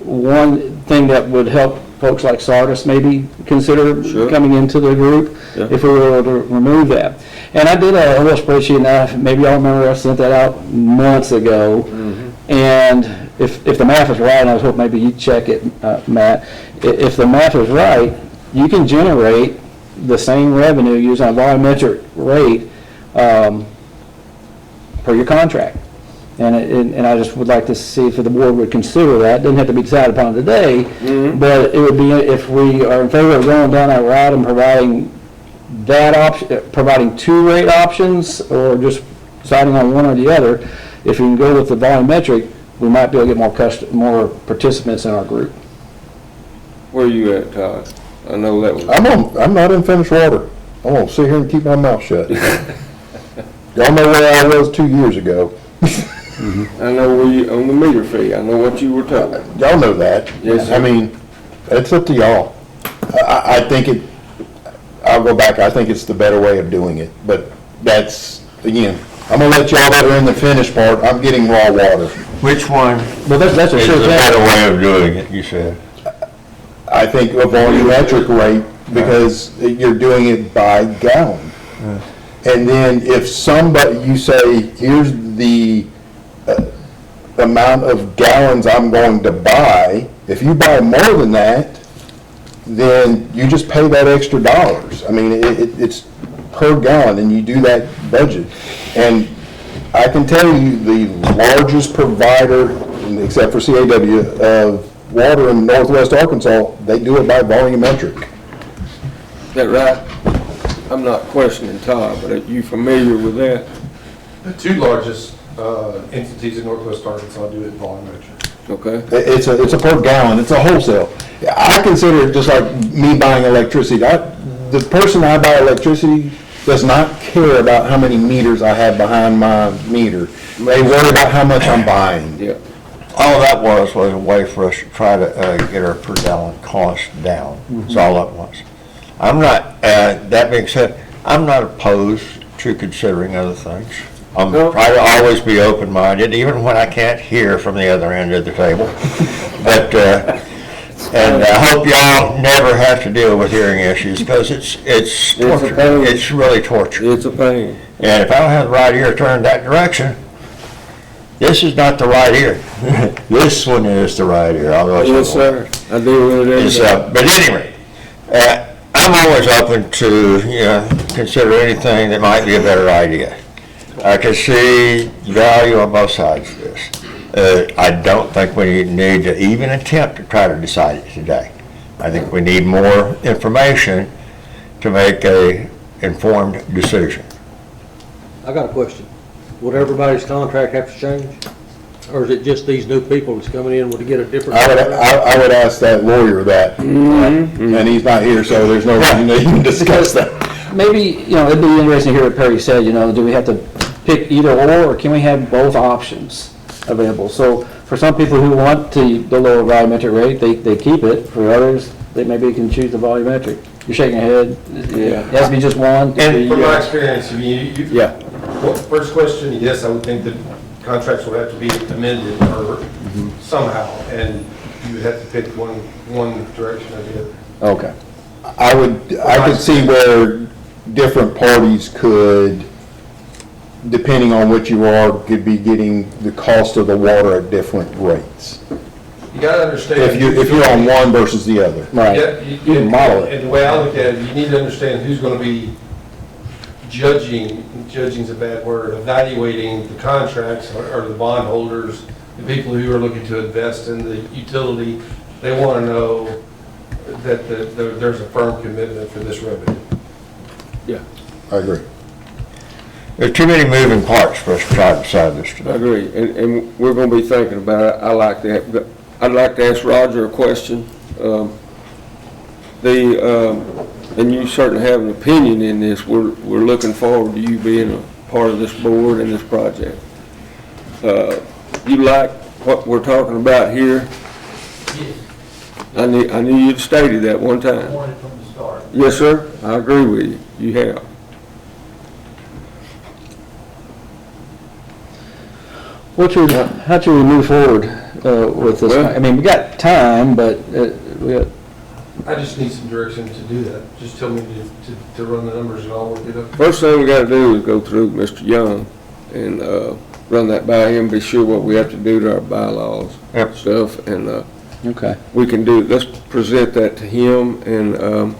thing that would help folks like Sardis maybe consider Sure. coming into the group, Yeah. if we were able to remove that. And I did a little spreadsheet, and maybe y'all remember I sent that out months ago. And if the math is right, and I was hoping maybe you'd check it, Matt, if the math is right, you can generate the same revenue using a volumetric rate per your contract. And I just would like to see if the board would consider that. It doesn't have to be decided upon today, but it would be, if we are in favor of going down that route and providing that option, providing 2 rate options, or just deciding on one or the other, if we can go with the volumetric, we might be able to get more participants in our group. Where are you at, Todd? I know that was. I'm not in finished water. I'm gonna sit here and keep my mouth shut. Y'all know where I was 2 years ago. I know where you, on the meter fee, I know what you were talking about. Y'all know that. Yes, sir. I mean, it's up to y'all. I think I'll go back, I think it's the better way of doing it, but that's, again, I'm gonna let y'all that are in the finished part, I'm getting raw water. Which one Well, that's a is sure the better thing. way of doing it, you said? I think a volumetric rate, because you're doing it by gallon. And then if somebody, you say, here's the amount of gallons I'm going to buy, if you buy more than that, then you just pay that extra dollars. I mean, it's per gallon, and you do that budget. And I can tell you, the largest provider, except for CAW, of water in northwest Arkansas, they do it by volumetric. Is that right? I'm not questioning Todd, but are you familiar with that? The two largest entities in Northwest Arkansas do it volumetric. Okay. It's a per gallon, it's a wholesale. I consider it just like me buying electricity. The person I buy electricity does not care about how many meters I have behind my meter. They worry about how much I'm buying. Yeah. All that was a way for us to try to get our per gallon cost down. That's all that was. I'm not, that being said, I'm not opposed to considering other things. I'm try to always be open-minded, even when I can't hear from the other end of the table. But, and I hope y'all never have to deal with hearing issues, because it's torture. pain. It's really torture. It's a pain. And if I don't have the right ear turned that direction, this is not the right ear. This one is the right ear. I'll go Yes, sir. I deal with it every day. but anyway, I'm always open to, consider anything that might be a better idea. I can see value on both sides of this. I don't think we need to even attempt to try to decide it today. I think we need more information to make a informed decision. I got a question. Would everybody's contract have to change? Or is it just these new people that's coming in to get a different? I would ask that lawyer that, and he's not here, so there's no reason to even discuss that. Maybe, it'd be interesting to hear what Perry said, do we have to pick either or can we have both options available? So for some people who want the lower volumetric rate, they keep it. For others, they maybe can choose the volumetric. You're shaking your head. Yeah. It has to be just one. And from my experience, Yeah. well, first question, yes, I would think that contracts would have to be amended or somehow, and you would have to pick one direction or the other. Okay. I could see where different parties could, depending on what you are, could be getting the cost of the water at different rates. You gotta understand. If you're on one versus the other. Right. Yeah, You can model it. And the way I look at it, you need to understand who's gonna be judging's a bad word, evaluating the contracts or the bondholders, the people who are looking to invest in the utility. They wanna know that there's a firm commitment for this revenue. Yeah, I agree. There's too many moving parts for us to try to decide this I today. agree. And we're gonna be thinking about it. I like that. But I'd like to ask Roger a question. And you certainly have an opinion in this. We're looking forward to you being a part of this board and this project. You like what we're talking about here? I knew you'd stated that one time. I wanted from the start. Yes, sir. I agree with you. You have. How should we move forward with this? Well- I mean, we got time, but we got, I just need some direction to do that. Just tell me to run the numbers and I'll work it up. First thing we gotta do is go through Mr. Young and, run that by him, be sure what we have to do to our bylaws and Yep. stuff, and, okay. we can do, let's present that to him, and,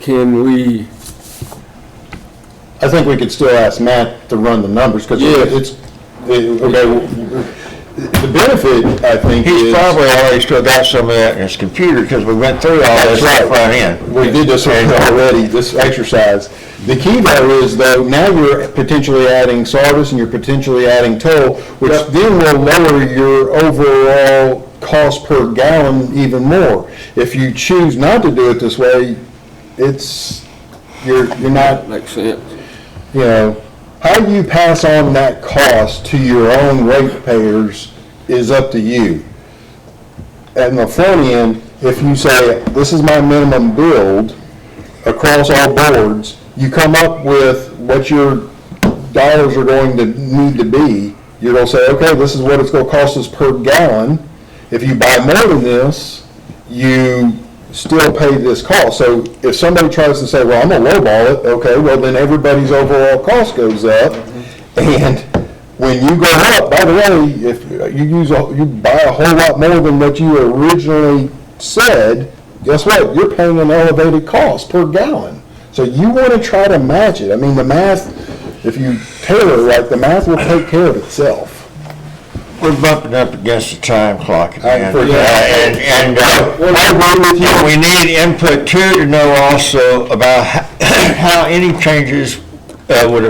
can we, I think we could still ask Matt to run the numbers, because Yes. the benefit, I think, is. He's probably already still got some of that in his computer, because we went through all this That's on the right. front end. We did this already, this exercise. The key though is though, now you're potentially adding Sardis and you're potentially adding toll, which then will lower your overall cost per gallon even more. If you choose not to do it this way, it's, you're not, Makes sense. you know, how you pass on that cost to your own ratepayers is up to you. At the front end, if you say, this is my minimum build across all boards, you come up with what your dollars are going to need to be. You're gonna say, okay, this is what it's gonna cost us per gallon. If you buy more than this, you still pay this cost. So if somebody tries to say, well, I'm gonna lowball it, okay, well, then everybody's overall cost goes up. And when you go up, by the way, if you buy a whole lot more than what you originally said, guess what? You're paying an elevated cost per gallon. So you want to try to match it. I mean, the math, if you tailor it right, the math will take care of itself. We're bumping up against the time clock again. I agree with you. We need input too to know also about how any changes would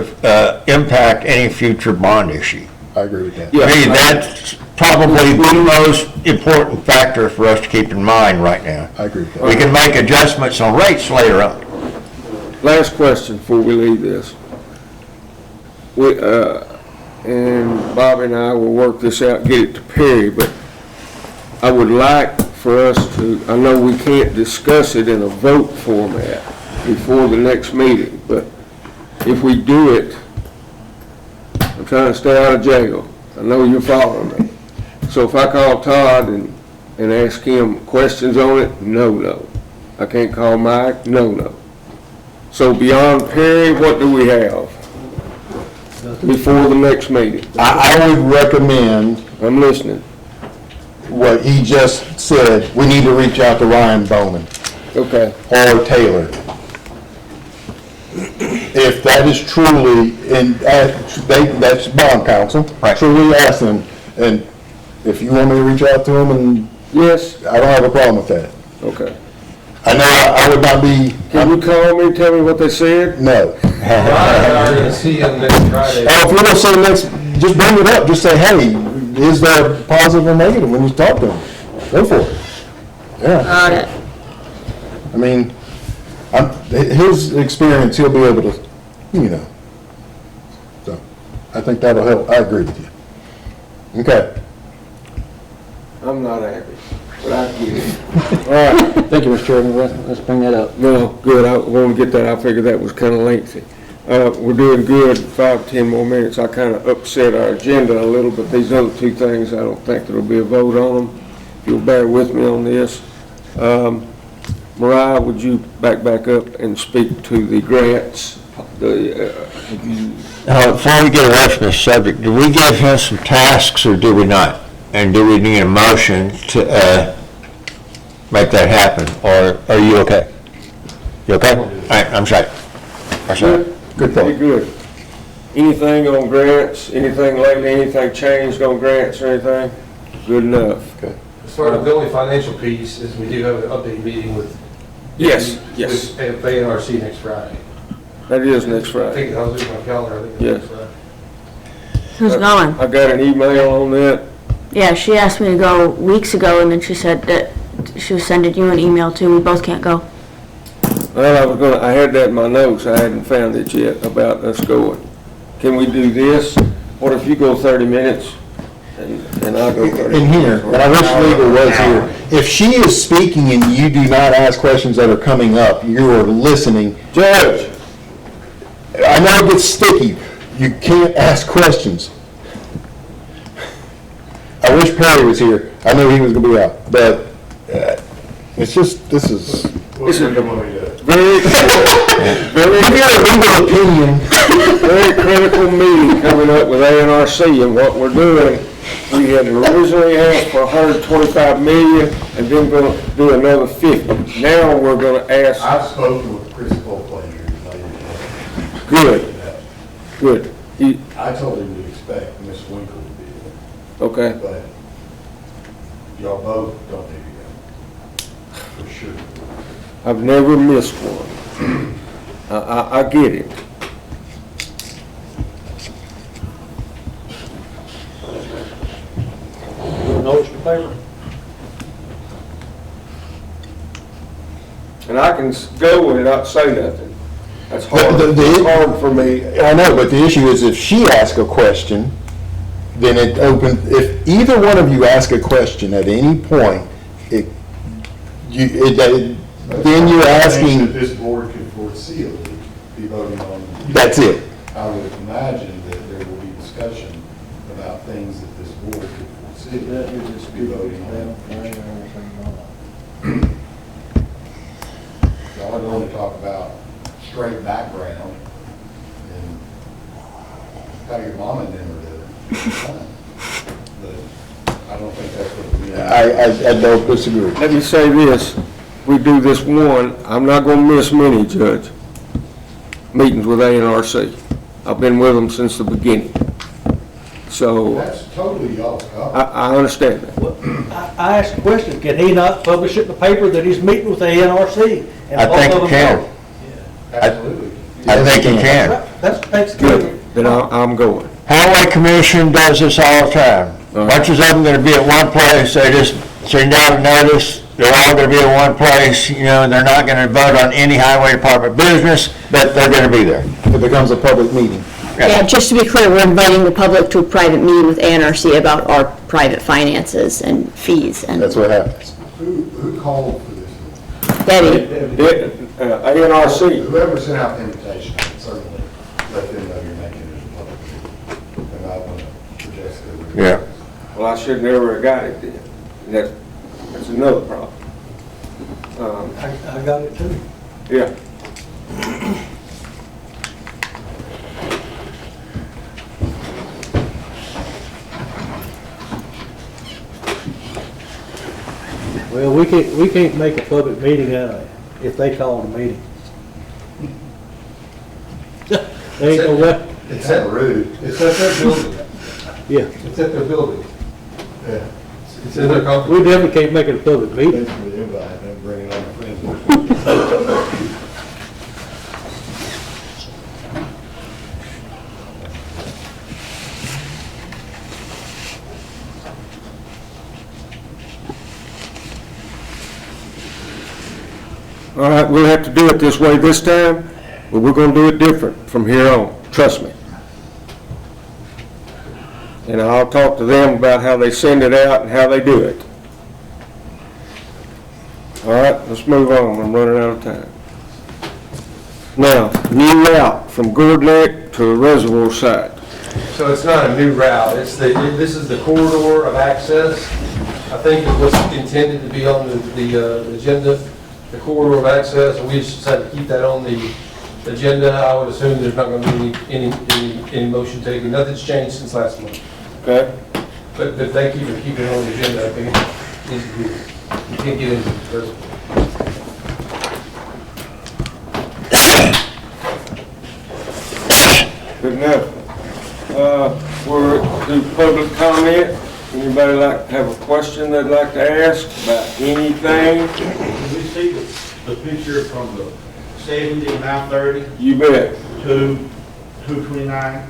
impact any future bond issue. I agree with that. To me, that's probably the most important factor for us to keep in mind right now. I agree with that. We can make adjustments on rates later on. Last question before we leave this. We, and Bobby and I will work this out, get it to Perry, but I would like for us to, I know we can't discuss it in a vote format before the next meeting, but if we do it, I'm trying to stay out of jail. I know you're following me. So if I call Todd and ask him questions on it, no. I can't call Mike, no. So beyond Perry, what do we have before the next meeting? I would recommend I'm listening. what he just said. We need to reach out to Ryan Bowman Okay. or Taylor. If that is truly, and that's bond counsel, truly ask them. And if you want me to reach out to them, and Yes? I don't have a problem with that. Okay. I know I would not be, Can you call me and tell me what they said? no. I'm going to see you next Friday. Or if you're gonna say next, just bring it up, just say, hey, is there a positive or negative when you talk to them? Go for it. Yeah, Got it. I mean, his experience, he'll be able to, you know. So, I think that'll help, I agree with you. Okay. I'm not happy, but I get it. All right. Thank you, Mr. Chairman. Let's bring that up. No, good. I want to get that. I figured that was kind of lengthy. We're doing good. 5, 10 more minutes. I kind of upset our agenda a little, but these other two things, I don't think there'll be a vote on them. If you'll bear with me on this. Mariah, would you back up and speak to the grants? Before we get away from this subject, do we give him some tasks or do we not? And do we need a motion to make that happen, or are you okay? You okay? All right, I'm sorry. Good Pretty thought. good. Anything on grants? Anything lately? Anything changed on grants or anything? Good enough. Okay. As far as the only financial piece is we do have an update meeting with. Yes. With FANRC next Friday. That is next I Friday. think I was looking at my calendar, I think Yes. it's next Friday. Who's going? I got an email on that. Yeah, she asked me to go weeks ago, and then she said that she was sending you an email too. We both can't go. Well, I had that in my notes. I hadn't found it yet about us going. Can we do this? What if you go 30 minutes and I go 30 In here, minutes? and I wish legal was here. If she is speaking and you do not ask questions that are coming up, you are listening. Judge, I know it gets sticky. You can't ask questions. I wish Perry was here. I know he was gonna be out, but it's just, this is very, legal opinion. very critical meeting coming up with ANRC, and what we're doing, we had originally asked for 125 million and then going to do another 50. Now we're going to ask. I've spoken with Chris Copeland. Good. I told him to expect Miss Winkle to be there, Okay. but y'all both don't need to go, for sure. I've never missed one. I get it. Notice in the paper? and I can go and not say nothing. That's hard, The- the- it's hard for me. I know, but the issue is if she asks a question, then it if either one of you ask a question at any point, then you're asking, That this board could foreseeably be voting on. that's it. I would imagine that there will be discussion about things that this board could foresee. Be voting on. Y'all are going to talk about straight background and how your mom and them are doing. But I don't think that's what we. I don't disagree. Let me say this, we do this one, I'm not gonna miss many, Judge, meetings with A&RC. I've been with them since the beginning. So, That's totally y'all's call. I understand that. I asked a question, can he not publish it in the paper that he's meeting with the NRC? And I both think of he them can. know? Absolutely. I think he can. That's Good, good. then I'm going. Highway Commission does this all the time. Bunches of them gonna be at one place, they just send out a notice, they're all gonna be at one place, you know, they're not gonna vote on any highway department business, but they're gonna be there. It becomes a public meeting. Yeah, just to be clear, we're inviting the public to a private meeting with ANRC about our private finances and fees and That's what happens. Who called for this? Debbie. A&RC, Whoever sent out the invitation, certainly let them know you're making it a public meeting. And I want to suggest that we. Yeah. well, I should never have got it then. That's another problem. I got it too. Yeah. Well, we can't make a public meeting out of it if they call a meeting. They ain't no way, It's that rude. It's at their building. yeah. It's at their building. Yeah. It's in their conference. We definitely can't make it a public meeting. Thanks for the invite and bringing on friends. All right, we'll have to do it this way this time, but we're gonna do it different from here on, trust me. And I'll talk to them about how they send it out and how they do it. All right, let's move on, I'm running out of time. Now, new route from Gourd Neck to the reservoir site. So it's not a new route, this is the corridor of access. I think it was intended to be on the agenda, the corridor of access, and we just decided to keep that on the agenda. I would assume there's not going to be any motion taken. Nothing's changed since last month. Okay? But thank you for keeping it on the agenda. I think it needs to be, you can't get into it first. Good enough. We're do public comment. Anybody like to have a question they'd like to ask about anything? Can we see the picture from the 70 and now 30 You bet. to 229?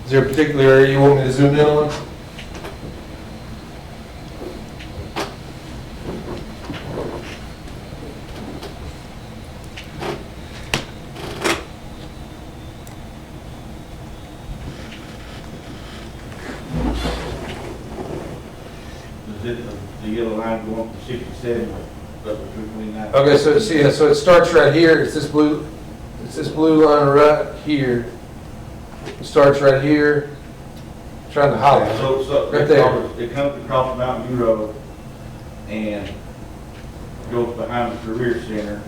Is there a particular area you want me to zoom in on? Is it the yellow line going from 67 up to 229? Okay, so see, so it starts right here. It's this blue line right here. It starts right here. Trying to highlight. So it's up, Right there. it comes across Mountain View Road and goes behind the Career Center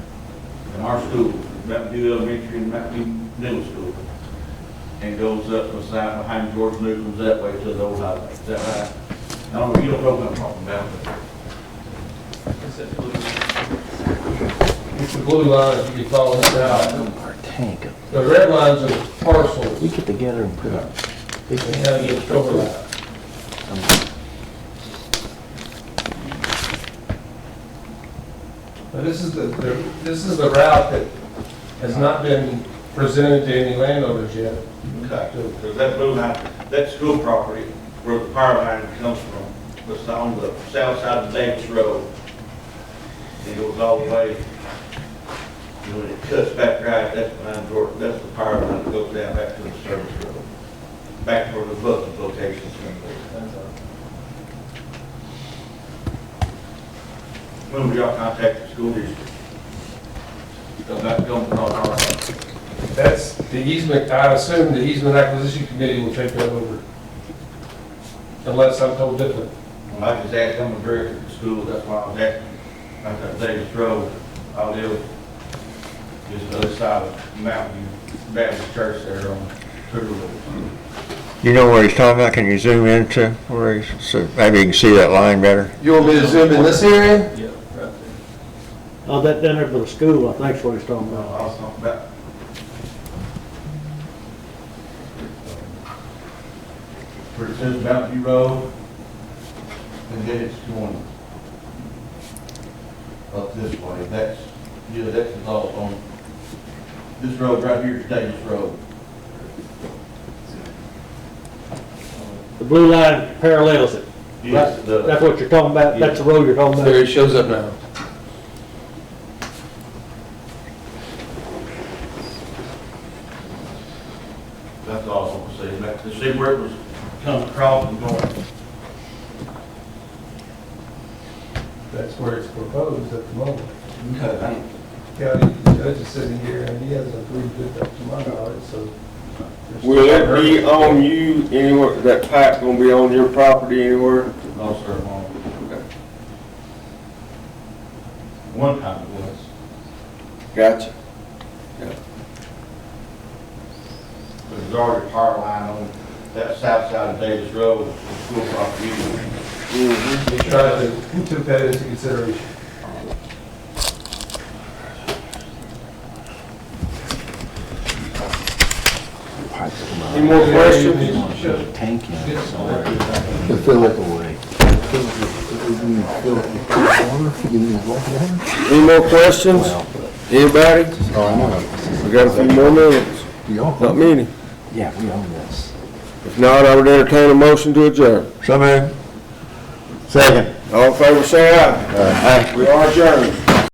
and our school, Mountain View Elementary and Mountain View Middle School, and goes up the side behind George Newcomb's that way to the old highway. Is that right? I don't know, you don't know what I'm talking about, but It's the blue line, if you can follow this out. Our tank, The red lines are parcels. we get together and put our, They kind of get overlap. Now, this is the route that has not been presented to any landowners yet. Because that blue line, that school property where the power line comes from, was on the south side of Davis Road. It goes all the way, you know, when it cuts back right, that's behind George, that's the power line that goes down back to the service road. Back where the booking location's going to be. When will y'all contact the school district? About going to our That's the easement, I assume the easement acquisition committee will take that over. Unless I'm told different. Well, I just asked them to direct at the school, that's why I was asking. I got Davis Road, I live just the other side of Mountain View Baptist Church there on Sugar Road. You know where he's talking about? Can you zoom into where he's, so maybe you can see that line better? You want me to zoom in this area? Yeah, right there. Oh, that down there by the school, I think's what he's talking I about. was talking about. Where it says Mountain View Road, and then it's going up this way, that's all on, this road right here is Davis Road. The blue line parallels it. Yes, Right? That's what you're talking about? That's the road you're talking There about? it shows up now. That's all I want to say, back to see where it was coming across and going. That's where it's proposed at the moment. Okay. County judge is sitting here and he hasn't approved it up to my knowledge, so. Will it be on you anywhere, that pipe gonna be on your property anywhere? No, sir, it won't. One time it was. Gotcha. But there's already a power line on that south side of Davis Road, the school property. Mm-hmm. He tried to, he took that into consideration. Any more questions? Tank in it somewhere. To fill it away. Any more questions? Anybody? Oh, I know. We got a few more minutes. Not many. Yeah, we own this. If not, I would entertain a motion to adjourn. So moved. Second. All in favor, say aye. Aye. We are adjourned.